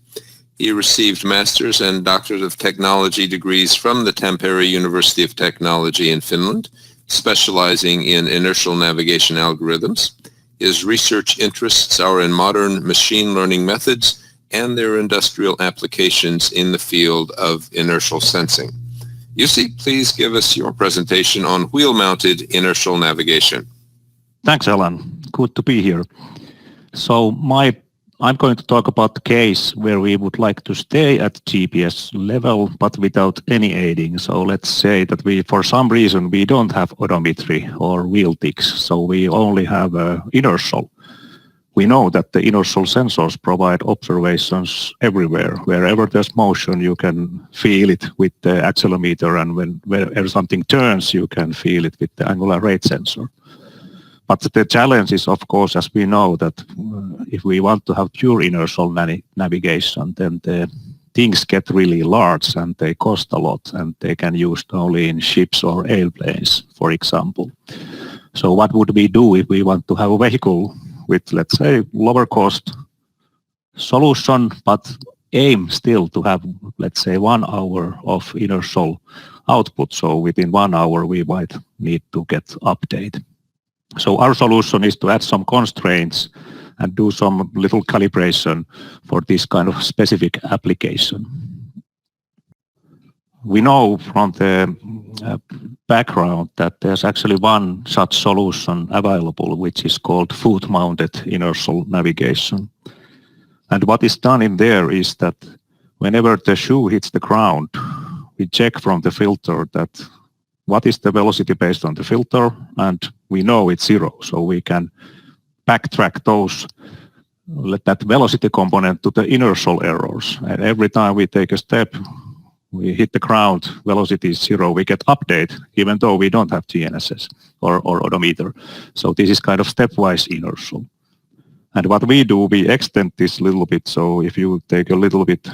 He received master's and doctorate of technology degrees from the Tampere University of Technology in Finland, specializing in inertial navigation algorithms. His research interests are in modern machine learning methods and their industrial applications in the field of inertial sensing. Jussi, please give us your presentation on wheel-mounted inertial navigation. Thanks, Alan. Good to be here. So I'm going to talk about the case where we would like to stay at GPS level, but without any aiding. So let's say that for some reason, we don't have odometry or wheel ticks, so we only have inertial. We know that the inertial sensors provide observations everywhere. Wherever there's motion, you can feel it with the accelerometer, and whenever something turns, you can feel it with the angular rate sensor. But the challenge is, of course, as we know, that if we want to have pure inertial navigation, then the things get really large and they cost a lot, and they can use only in ships or airplanes, for example. So what would we do if we want to have a vehicle with, let's say, lower cost solution, but aim still to have, let's say, 1 hour of inertial output? So within 1 hour, we might need to get update. So our solution is to add some constraints and do some little calibration for this kind of specific application. We know from the background that there's actually one such solution available, which is called foot-mounted inertial navigation. And what is done in there is that whenever the shoe hits the ground, we check from the filter that what is the velocity based on the filter, and we know it's 0, so we can backtrack that velocity component to the inertial errors. And every time we take a step, we hit the ground, velocity is 0, we get update, even though we don't have GNSS or odometer. So this is kind of stepwise inertial. And what we do, we extend this a little bit. So if you take a little bit,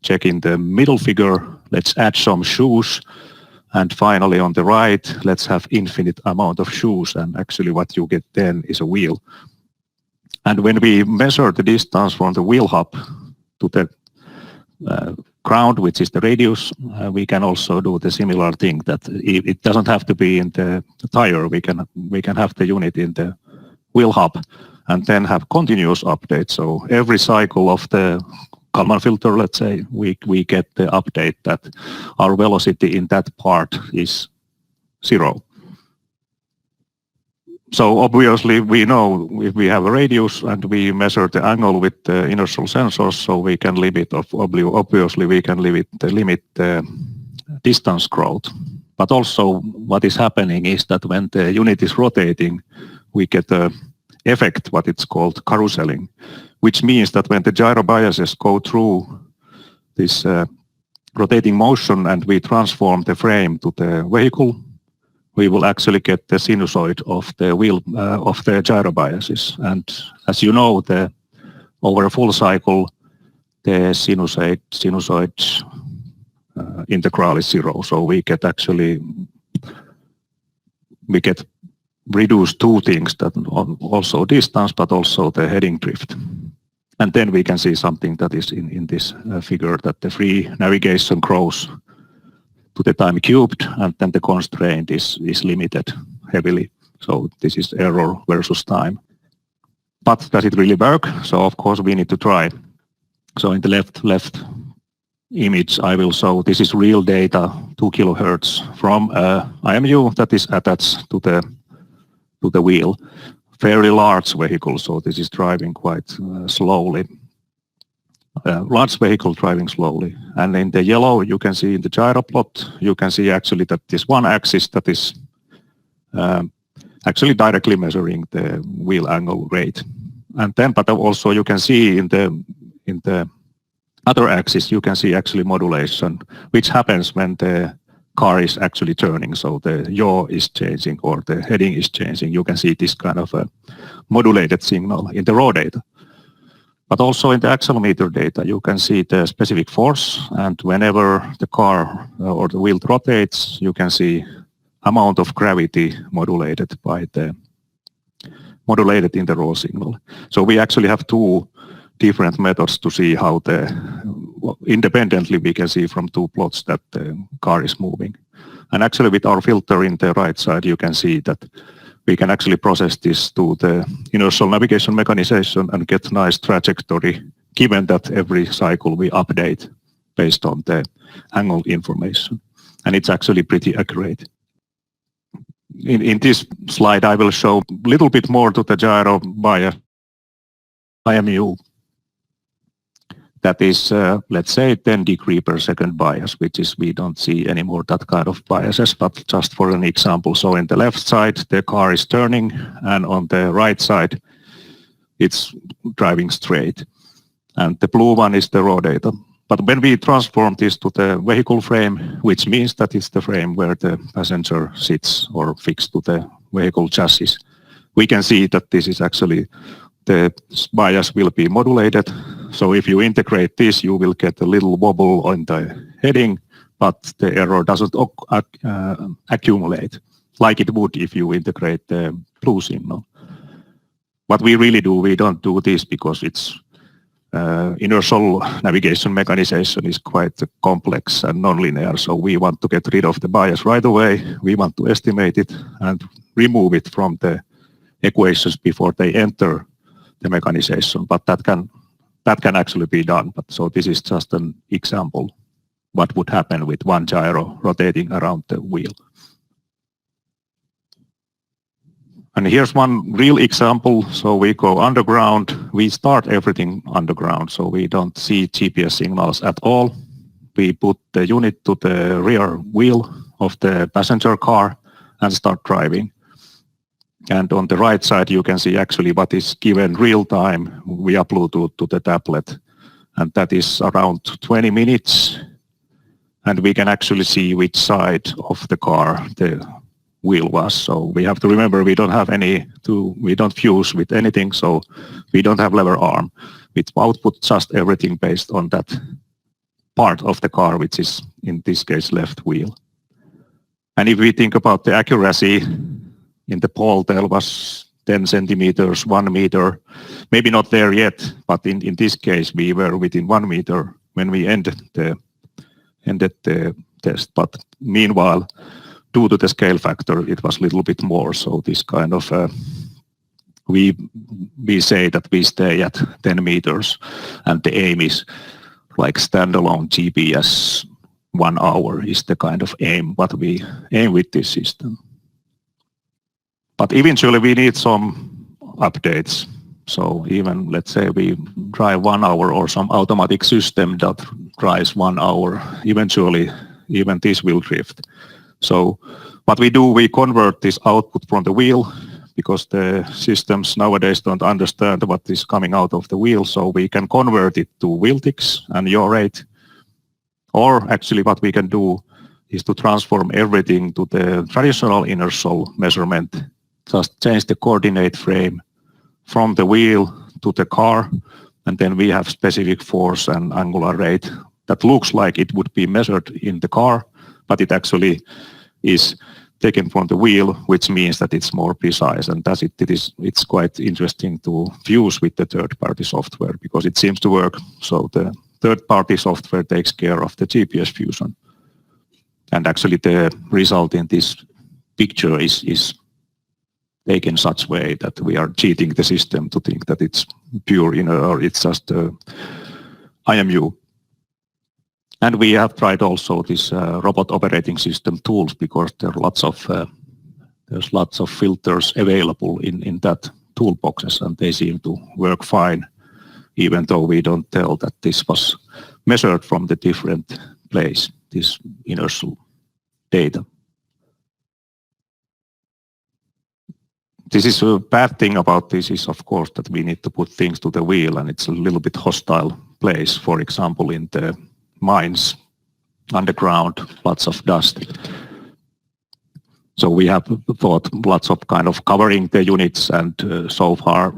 check in the middle figure, let's add some shoes. And finally, on the right, let's have infinite amount of shoes. And actually what you get then is a wheel. And when we measure the distance from the wheel hub to the ground, which is the radius, we can also do the similar thing, that it doesn't have to be in the tire. We can have the unit in the wheel hub and then have continuous updates. So every cycle of the Kalman filter, let's say, we get the update that our velocity in that part is 0. So obviously we know if we have a radius and we measure the angle with the inertial sensors, so we can obviously we can limit the distance growth. But also what is happening is that when the unit is rotating, we get a effect, what it's called carouseling, which means that when the gyro biases go through this rotating motion and we transform the frame to the vehicle, we will actually get the sinusoid of the wheel of the gyro biases. And as you know, the over a full cycle, the sinusoid integral is 0. So we get reduced two things, that also distance, but also the heading drift. And then we can see something that is in this figure, that the free navigation grows to the time cubed, and then the constraint is limited heavily. So this is error versus time. But does it really work? So of course we need to try. So in the left image I will show, this is real data, 2 kilohertz from IMU that is attached to the wheel. Fairly large vehicle, so this is driving quite slowly. Large vehicle driving slowly. And in the yellow, you can see in the gyro plot, you can see actually that this one axis that is actually directly measuring the wheel angle rate. And then, but also you can see in the other axis, you can see actually modulation, which happens when the car is actually turning, so the yaw is changing or the heading is changing. You can see this kind of a modulated signal in the raw data. But also in the accelerometer data, you can see the specific force, and whenever the car or the wheel rotates, you can see amount of gravity modulated in the raw signal. So we actually have two different methods to see how independently we can see from two plots that the car is moving. And actually with our filter in the right side, you can see that we can actually process this to the inertial navigation mechanization and get nice trajectory, given that every cycle we update based on the angle information. And it's actually pretty accurate. In this slide, I will show a little bit more to the gyro bias IMU. That is, let's say, 10 degree per second bias, which is, we don't see anymore that kind of biases, but just for an example. So in the left side, the car is turning, and on the right side, it's driving straight. And the blue one is the raw data. But when we transform this to the vehicle frame, which means that it's the frame where the passenger sits or fixed to the vehicle chassis, we can see that this is actually, the bias will be modulated. So if you integrate this, you will get a little wobble on the heading, but the error doesn't accumulate like it would if you integrate the blue signal. What we really do, we don't do this because it's inertial navigation mechanization is quite complex and nonlinear. So we want to get rid of the bias right away. We want to estimate it and remove it from the equations before they enter the mechanization. But that can actually be done. But so this is just an example what would happen with one gyro rotating around the wheel. And here's one real example. So we go underground. We start everything underground. So we don't see GPS signals at all. We put the unit to the rear wheel of the passenger car and start driving. And on the right side, you can see actually what is given real time via Bluetooth to the tablet. And that is around 20 minutes. And we can actually see which side of the car the wheel was. So we have to remember we don't have we don't fuse with anything. So we don't have lever arm. We output just everything based on that part of the car, which is in this case left wheel. And if we think about the accuracy, in the pole tail was 10 centimeters, 1 meter, maybe not there yet, but in this case we were within 1 meter when we ended the test. But meanwhile, due to the scale factor, it was a little bit more. So this kind of, we say that we stay at 10 meters, and the aim is like standalone GPS 1 hour is the kind of aim what we aim with this system. But eventually we need some updates. So even, let's say we drive 1 hour or some automatic system that drives 1 hour, eventually even this will drift. So what we do, we convert this output from the wheel because the systems nowadays don't understand what is coming out of the wheel. So we can convert it to wheel ticks and yaw rate. Or actually what we can do is to transform everything to the traditional inertial measurement. Just change the coordinate frame from the wheel to the car And then we have specific force and angular rate that looks like it would be measured in the car, but it actually is taken from the wheel, which means that it's more precise. And it's quite interesting to fuse with the third-party software because it seems to work. So the third-party software takes care of the GPS fusion. And actually the result in this picture is taken such way that we are cheating the system to think that it's pure, or it's just IMU. And we have tried also this robot operating system tools because there's lots of filters available in that toolboxes, and they seem to work fine, even though we don't tell that this was measured from the different place, this inertial data. This is a bad thing about this is, of course, that we need to put things to the wheel, and it's a little bit hostile place. For example, in the mines underground, lots of dust. So we have thought lots of kind of covering the units, and so far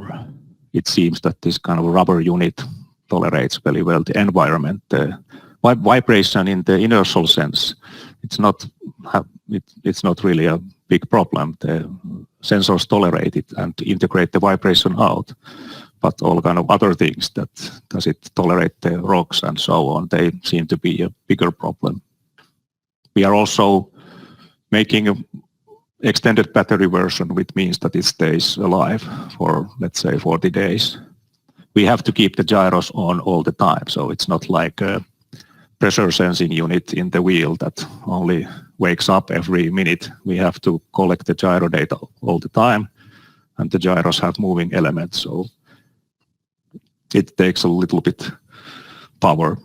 it seems that this kind of rubber unit tolerates very well the environment. Vibration in the inertial sense, it's not really a big problem. The sensors tolerate it and integrate the vibration out. But all kind of other things, that does it tolerate the rocks and so on, they seem to be a bigger problem. We are also making an extended battery version, which means that it stays alive for, let's say, 40 days. We have to keep the gyros on all the time, so it's not like a pressure sensing unit in the wheel that only wakes up every minute. We have to collect the gyro data all the time, and the gyros have moving elements, so it takes a little bit power.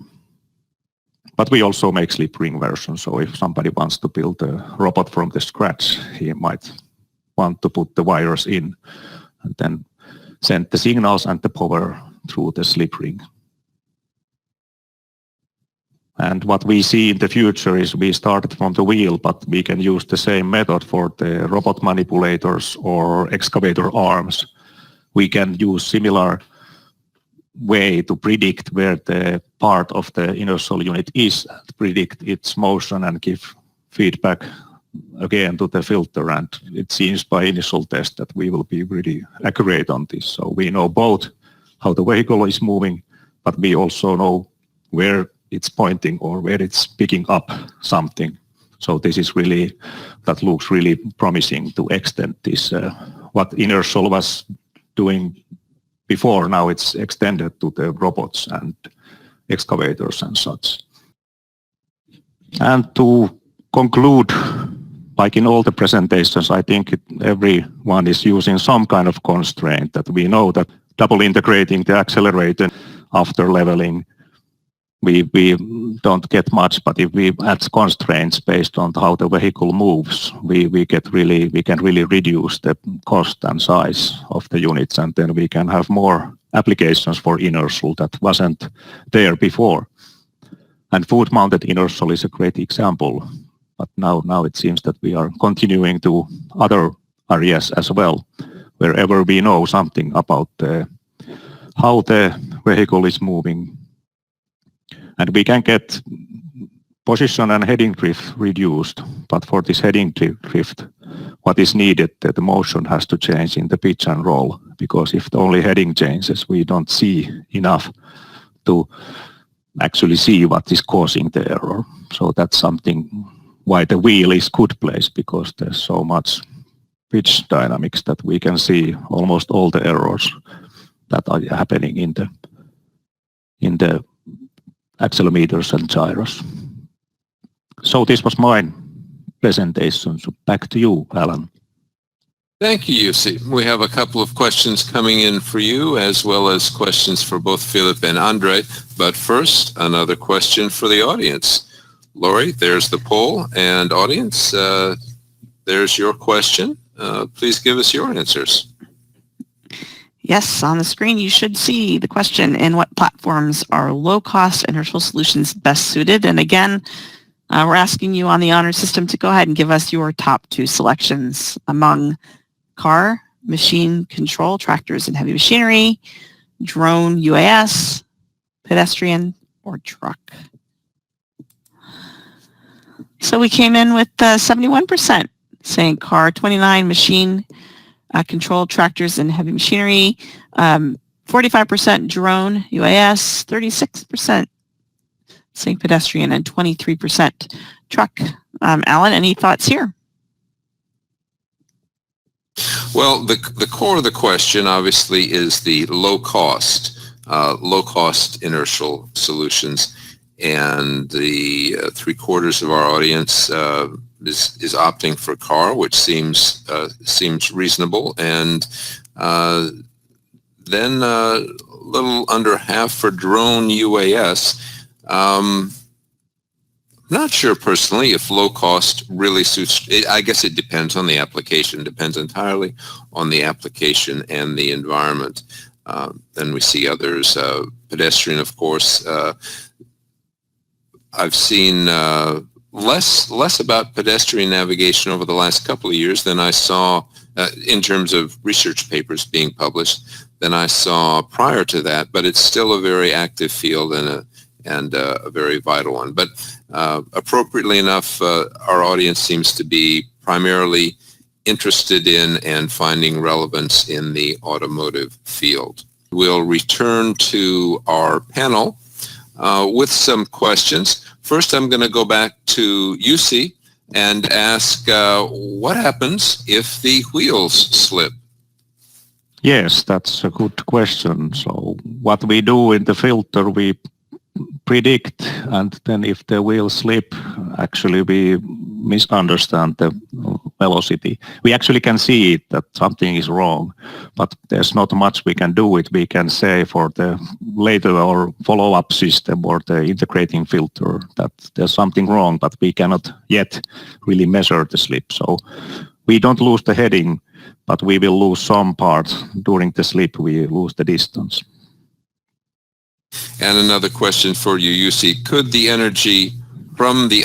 But we also make slip ring versions, so if somebody wants to build a robot from the scratch, he might want to put the wires in and then send the signals and the power through the slip ring. And what we see in the future is we started from the wheel, but we can use the same method for the robot manipulators or excavator arms. We can use similar way to predict where the part of the inertial unit is, predict its motion and give feedback again to the filter. And it seems by initial test that we will be really accurate on this. So we know both how the vehicle is moving, but we also know where it's pointing or where it's picking up something. So this is really, that looks really promising to extend this, what inertial was doing before, now it's extended to the robots and excavators and such. And to conclude, like in all the presentations, I think everyone is using some kind of constraint that we know that double integrating the accelerator after leveling, we don't get much, but if we add constraints based on how the vehicle moves, we can really reduce the cost and size of the units, and then we can have more applications for inertial that wasn't there before. And foot-mounted inertial is a great example, but now it seems that we are continuing to other areas as well, wherever we know something about how the vehicle is moving. And we can get position and heading drift reduced, but for this heading drift, what is needed, that the motion has to change in the pitch and roll, because if the only heading changes, we don't see enough to actually see what is causing the error. So that's something why the wheel is good place, because there's so much pitch dynamics that we can see almost all the errors that are happening in the accelerometers and gyros. So this was my presentation. So back to you, Alan. Thank you, Jussi. We have a couple of questions coming in for you, as well as questions for both Philip and Andrey. But first, another question for the audience. Lori, there's the poll, and audience, there's your question. Please give us your answers. Yes, on the screen you should see the question: in what platforms are low-cost inertial solutions best suited? And again, we're asking you on the honor system to go ahead and give us your top 2 selections among car, machine control, tractors and heavy machinery, drone, UAS, pedestrian, or truck. So we came in with 71% saying car, 29 machine control, tractors and heavy machinery, 45% drone, UAS, 36% saying pedestrian, and 23% truck. Alan, any thoughts here? Well, the core of the question obviously is the low cost inertial solutions, and the 3/4 of our audience is opting for car, which seems reasonable, and then a little under half for drone UAS. Not sure personally if low cost really suits. I guess it depends on the application. Depends entirely on the application and the environment. Then we see others. Pedestrian, of course. I've seen less about pedestrian navigation over the last couple of years than I saw in terms of research papers being published than I saw prior to that. But it's still a very active field and a very vital one. But appropriately enough, our audience seems to be primarily interested in and finding relevance in the automotive field. We'll return to our panel with some questions. First, I'm going to go back to Jussi and ask what happens if the wheels slip? Yes, that's a good question. So what we do in the filter, we predict, and then if the wheels slip, actually we misunderstand the velocity. We actually can see it that something is wrong, but there's not much we can do with. We can say for the later or follow-up system or the integrating filter that there's something wrong, but we cannot yet really measure the slip. So we don't lose the heading, but we will lose some part during the slip. We lose the distance. And another question for you, Jussi. Could the energy from the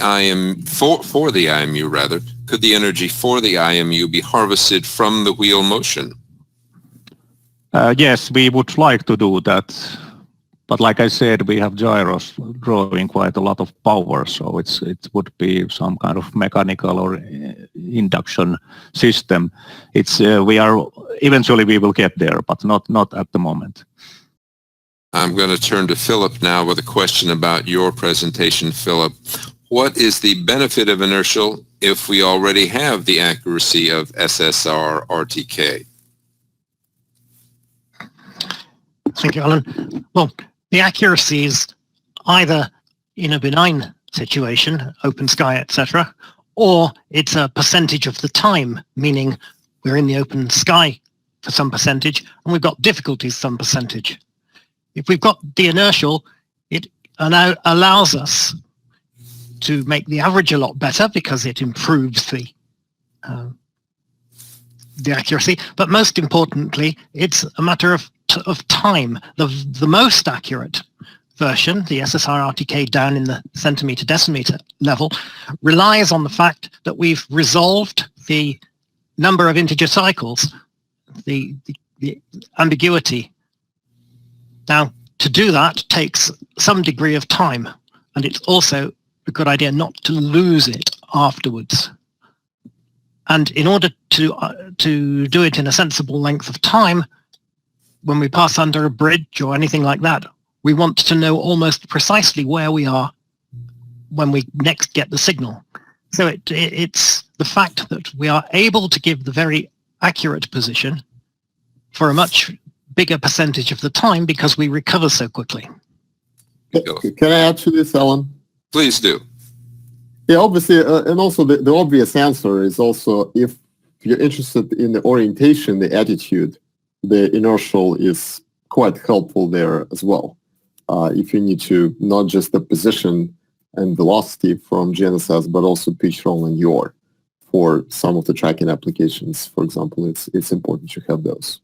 for the IMU rather, could the energy for the IMU be harvested from the wheel motion? Yes, we would like to do that. But like I said, we have gyros drawing quite a lot of power, so it would be some kind of mechanical or induction system. Eventually we will get there, but not at the moment. I'm going to turn to Philip now with a question about your presentation, Philip. What is the benefit of inertial if we already have the accuracy of SSR RTK? Thank you, Alan. Well, the accuracy is either in a benign situation, open sky, etc., or it's a percentage of the time, meaning we're in the open sky for some percentage and we've got difficulties some percentage. If we've got the inertial, it allows us to make the average a lot better because it improves the accuracy. But most importantly, it's a matter of time. The most accurate version, the SSR RTK down in the centimeter decimeter level, relies on the fact that we've resolved the number of integer cycles, the ambiguity. Now, to do that takes some degree of time, and it's also a good idea not to lose it afterwards. And in order to do it in a sensible length of time, when we pass under a bridge or anything like that, we want to know almost precisely where we are when we next get the signal. So it's the fact that we are able to give the very accurate position for a much bigger percentage of the time because we recover so quickly. Can I add to this, Alan? Please do. Yeah, obviously, and also the obvious answer is also if you're interested in the orientation, the attitude, the inertial is quite helpful there as well. If you need to not just the position and velocity from GNSS, but also pitch, roll, and yaw for some of the tracking applications, for example, it's important to have those.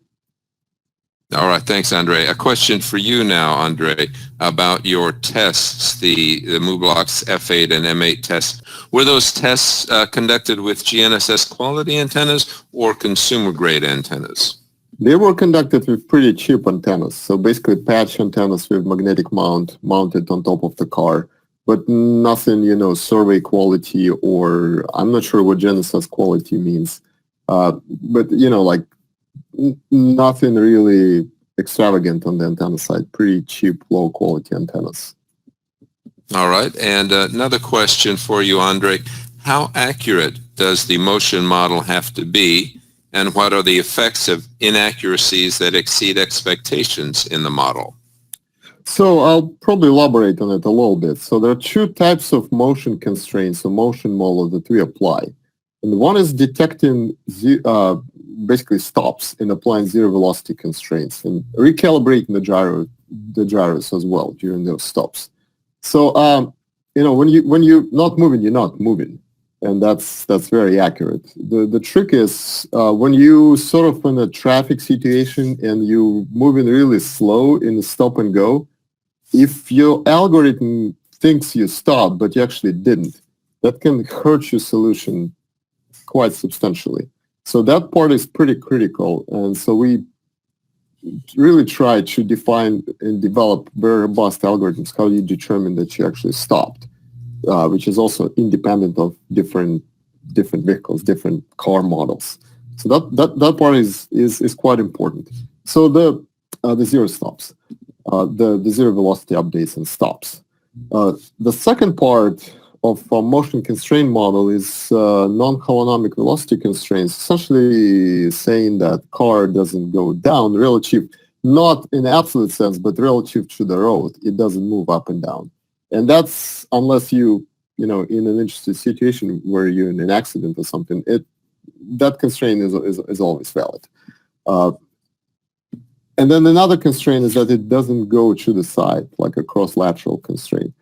All right, thanks, Andrey. A question for you now, Andrey, about your tests, the u-blox F8 and M8 tests. Were those tests conducted with GNSS quality antennas or consumer-grade antennas? They were conducted with pretty cheap antennas. So basically patch antennas with magnetic mount mounted on top of the car, but nothing, survey quality, or I'm not sure what GNSS quality means. But, like nothing really extravagant on the antenna side, pretty cheap, low quality antennas. All right. And another question for you, Andrey. How accurate does the motion model have to be, and what are the effects of inaccuracies that exceed expectations in the model? So I'll probably elaborate on it a little bit. So there are two types of motion constraints or motion model that we apply. And one is detecting basically stops and applying zero velocity constraints and recalibrating the gyros as well during those stops. So when you're not moving, you're not moving. And that's very accurate. The trick is when you sort of in a traffic situation and you're moving really slow in the stop and go, if your algorithm thinks you stopped but you actually didn't, that can hurt your solution quite substantially. So that part is pretty critical. And so we really try to define and develop very robust algorithms how you determine that you actually stopped. Which is also independent of different vehicles, different car models. So that part is quite important. So the zero stops, the zero velocity updates and stops. The second part of a motion constraint model is non-holonomic velocity constraints, essentially saying that car doesn't go down relative, not in absolute sense, but relative to the road. It doesn't move up and down. And that's unless you in an interesting situation where you're in an accident or something, that constraint is always valid. And then another constraint is that it doesn't go to the side, like a cross-lateral constraint.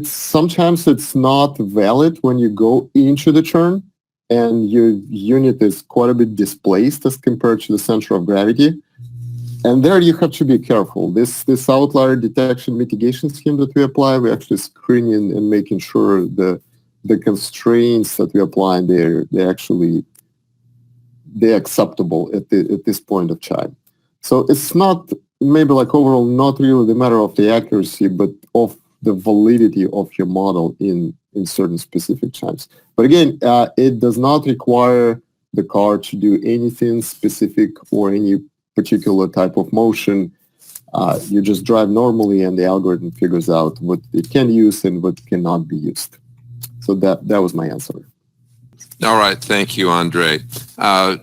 Sometimes it's not valid when you go into the turn and your unit is quite a bit displaced as compared to the center of gravity. And there you have to be careful. This outlier detection mitigation scheme that we apply, we're actually screening and making sure the constraints that we apply, they're acceptable at this point of time. So it's not maybe like overall not really the matter of the accuracy, but of the validity of your model in certain specific times. But again, it does not require the car to do anything specific or any particular type of motion. You just drive normally and the algorithm figures out what it can use and what cannot be used. So that was my answer. All right. Thank you, Andrey. A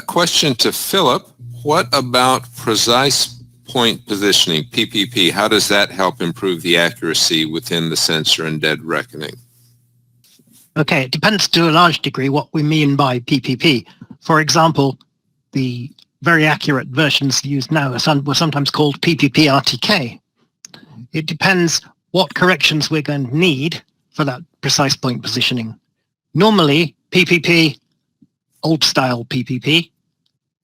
question to Philip. What about precise point positioning, PPP? How does that help improve the accuracy within the sensor and dead reckoning? Okay, it depends to a large degree what we mean by PPP. For example, the very accurate versions used now were sometimes called PPP-RTK. It depends what corrections we're going to need for that precise point positioning. Normally, PPP, old-style PPP,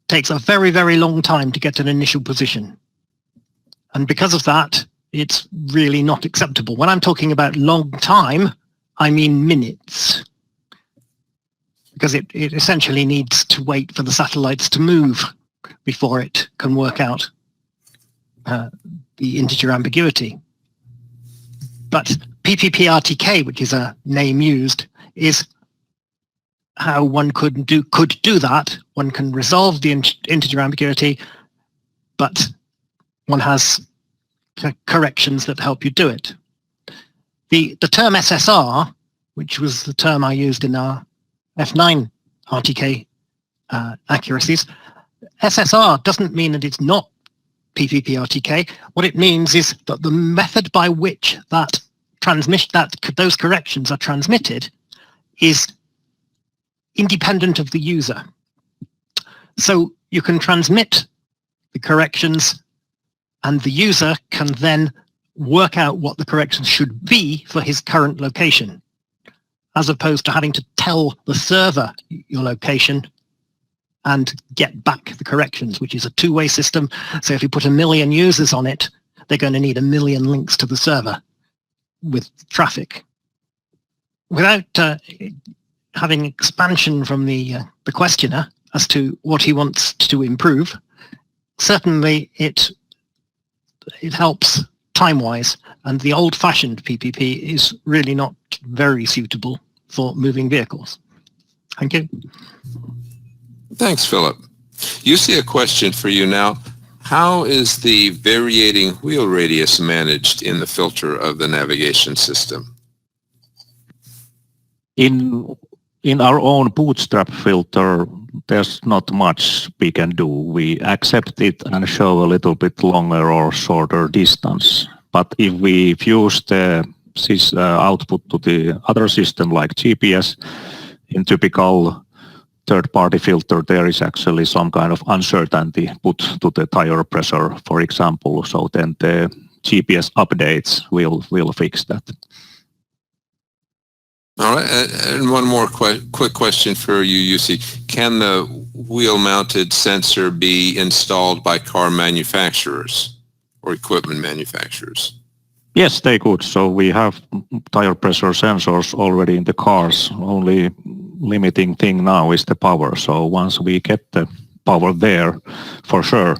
takes a very, very long time to get an initial position. And because of that, it's really not acceptable. When I'm talking about long time, I mean minutes. Because it essentially needs to wait for the satellites to move before it can work out the integer ambiguity. But PPP-RTK, which is a name used, is how one could do that. One can resolve the integer ambiguity, but one has corrections that help you do it. The term SSR, which was the term I used in our F9 RTK accuracies, SSR doesn't mean that it's not PPP-RTK. What it means is that the method by which those corrections are transmitted is independent of the user. So you can transmit the corrections and the user can then work out what the corrections should be for his current location, as opposed to having to tell the server your location and get back the corrections, which is a two-way system. So if you put 1 million users on it, they're going to need 1 million links to the server with traffic. Without having expansion from the questioner, as to what he wants to improve. Certainly it helps time-wise, and the old-fashioned PPP is really not very suitable for moving vehicles. Thank you. Thanks, Philip. You see a question for you now. How is the variating wheel radius managed in the filter of the navigation system? In our own bootstrap filter, there's not much we can do. We accept it and show a little bit longer or shorter distance. But if we fuse the output to the other system like GPS, in typical third-party filter, there is actually some kind of uncertainty put to the tire pressure, for example. So then the GPS updates will fix that. All right, and one more quick question for you, Jussi. Can the wheel-mounted sensor be installed by car manufacturers or equipment manufacturers? Yes, they could. So we have tire pressure sensors already in the cars. Only limiting thing now is the power. So once we get the power there, for sure,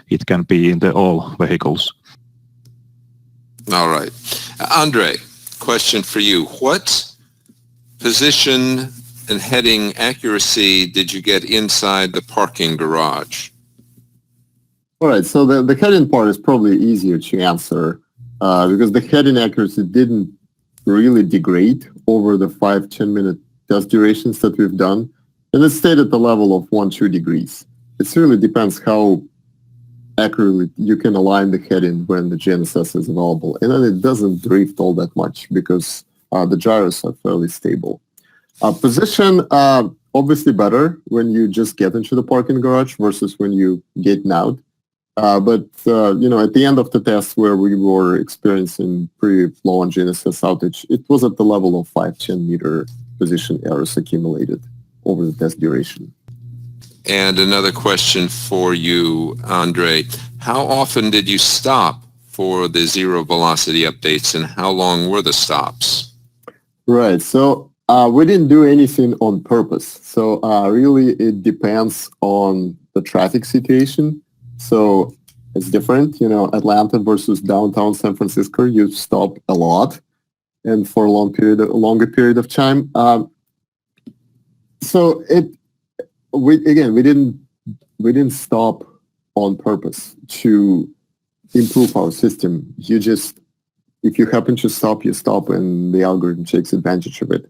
it can be in all vehicles. All right. Andrey, question for you. What position and heading accuracy did you get inside the parking garage? All right, so the heading part is probably easier to answer because the heading accuracy didn't really degrade over the 5-10 minute test durations that we've done, and it stayed at the level of 1-2 degrees. It really depends how accurately you can align the heading when the GNSS is available, and then it doesn't drift all that much because the gyros are fairly stable. Position, obviously better when you just get into the parking garage versus when you get out. But at the end of the test where we were experiencing pretty long GNSS outage, it was at the level of 5-10 meter position errors accumulated over the test duration. And another question for you, Andrey. How often did you stop for the zero velocity updates, and how long were the stops? Right. So we didn't do anything on purpose. So really it depends on the traffic situation. So it's different, Atlanta versus downtown San Francisco, you stop a lot and for a longer period of time. So we didn't stop on purpose to improve our system. If you happen to stop, you stop, and the algorithm takes advantage of it.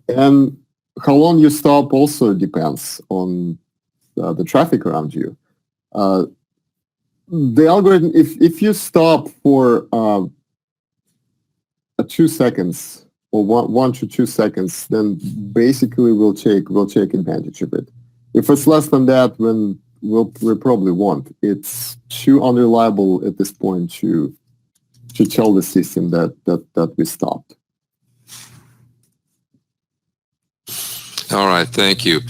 And how long you stop also depends on the traffic around you. The algorithm, if you stop for 2 seconds or 1 to 2 seconds, then basically we'll take advantage of it. If it's less than that, then we probably won't. It's too unreliable at this point to tell the system that we stopped. All right, thank you.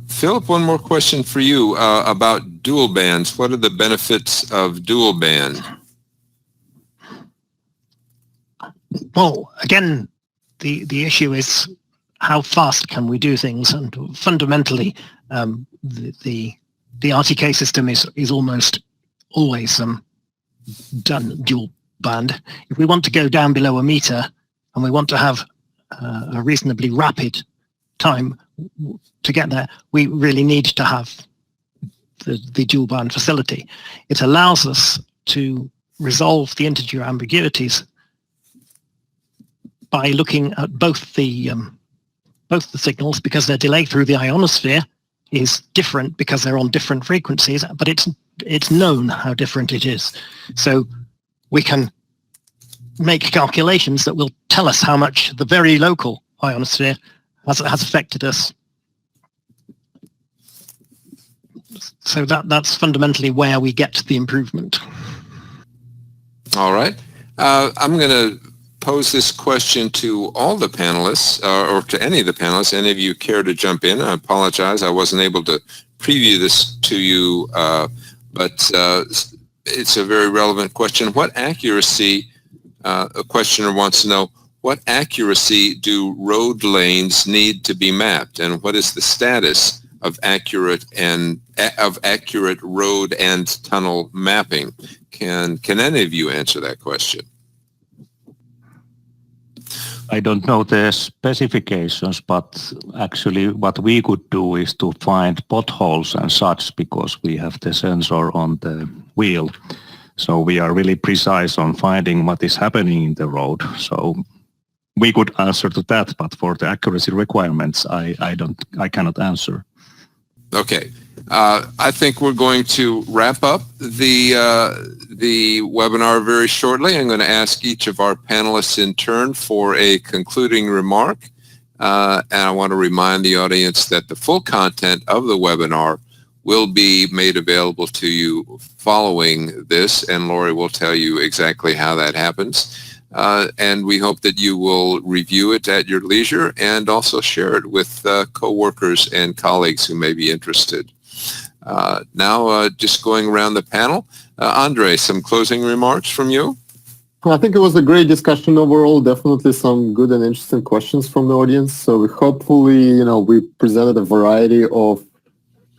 Philip, one more question for you about dual bands. What are the benefits of dual band? Well, again, the issue is how fast can we do things, and fundamentally, the RTK system is almost always done dual band. If we want to go down below a meter and we want to have a reasonably rapid time to get there, we really need to have the dual band facility. It allows us to resolve the integer ambiguities by looking at both the signals, because their delay through the ionosphere is different because they're on different frequencies, but it's known how different it is. So we can make calculations that will tell us how much the very local ionosphere has affected us. So that's fundamentally where we get the improvement. All right. I'm going to pose this question to all the panelists, or to any of the panelists. Any of you care to jump in? I apologize. I wasn't able to preview this to you, but it's a very relevant question. What accuracy, a questioner wants to know, what accuracy do road lanes need to be mapped, and what is the status of accurate road and tunnel mapping. Can any of you answer that question? I don't know the specifications, but actually what we could do is to find potholes and such, because we have the sensor on the wheel. So we are really precise on finding what is happening in the road. So we could answer to that, but for the accuracy requirements, I cannot answer. Okay. I think we're going to wrap up the webinar very shortly. I'm going to ask each of our panelists in turn for a concluding remark. And I want to remind the audience that the full content of the webinar will be made available to you following this, and Lori will tell you exactly how that happens. And we hope that you will review it at your leisure and also share it with co-workers and colleagues who may be interested. Now, just going around the panel, Andrey, some closing remarks from you? Well, I think it was a great discussion overall. Definitely some good and interesting questions from the audience. So hopefully, we presented a variety of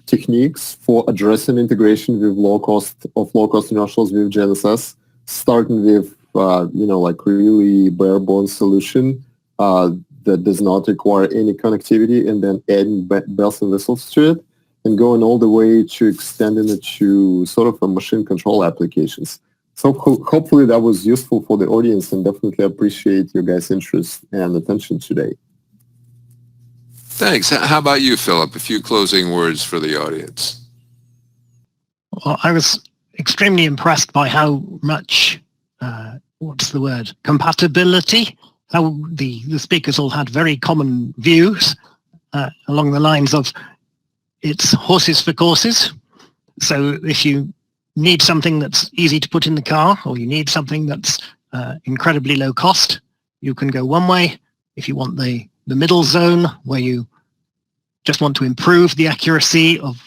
techniques for addressing integration with low-cost inertials with GNSS, starting with like really bare bones solution that does not require any connectivity, and then adding bells and whistles to it, and going all the way to extending it to sort of a machine control applications. So hopefully that was useful for the audience, and definitely appreciate your guys' interest and attention today. Thanks. How about you, Philip? A few closing words for the audience. Well, I was extremely impressed by how much compatibility, how the speakers all had very common views along the lines of it's horses for courses. So if you need something that's easy to put in the car, or you need something that's incredibly low cost, you can go one way. If you want the middle zone, where you just want to improve the accuracy of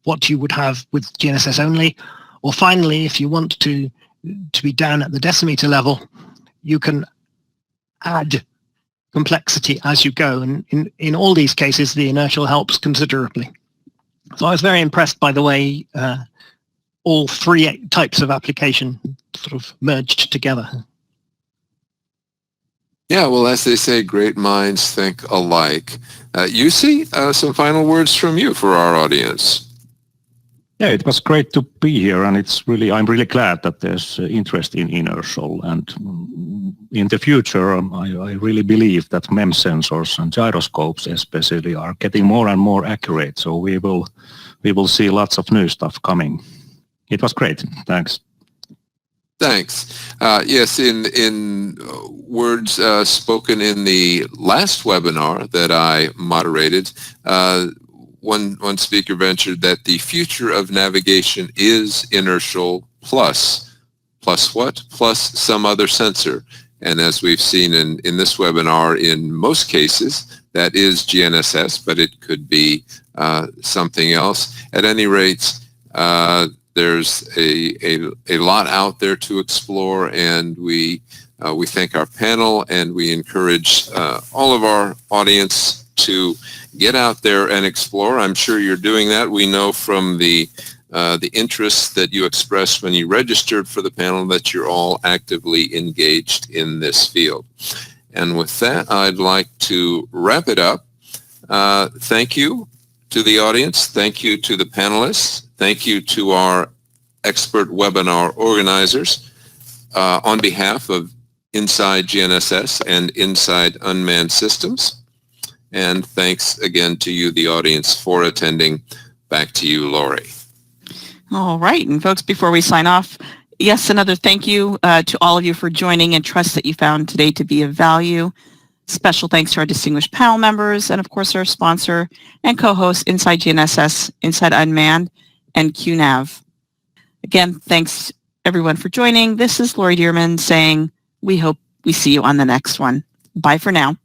what you would have with GNSS only, or finally, if you want to be down at the decimeter level, you can add complexity as you go. And in all these cases, the inertial helps considerably. So I was very impressed by the way all three types of application sort of merged together. Yeah, well, as they say, great minds think alike. Jussi, some final words from you for our audience. Yeah, it was great to be here, and I'm really glad that there's interest in inertial. And in the future, I really believe that MEMS sensors and gyroscopes especially are getting more and more accurate. So we will see lots of new stuff coming. It was great. Thanks. Thanks. Yes, in words spoken in the last webinar that I moderated, one speaker ventured that the future of navigation is inertial plus what? Plus some other sensor. And as we've seen in this webinar, in most cases, that is GNSS, but it could be something else. At any rate, there's a lot out there to explore, and we thank our panel, and we encourage all of our audience to get out there and explore. I'm sure you're doing that. We know from the interest that you expressed when you registered for the panel that you're all actively engaged in this field. And with that, I'd like to wrap it up. Thank you to the audience. Thank you to the panelists. Thank you to our expert webinar organizers. On behalf of Inside GNSS and Inside Unmanned Systems. And thanks again to you, the audience, for attending. Back to you, Lori. All right. And folks, before we sign off, yes, another thank you to all of you for joining, and trust that you found today to be of value. Special thanks to our distinguished panel members, and of course our sponsor and co-host, Inside GNSS, Inside Unmanned, and QuNav. Again, thanks everyone for joining. This is Lori Dearman saying we hope we see you on the next one. Bye for now.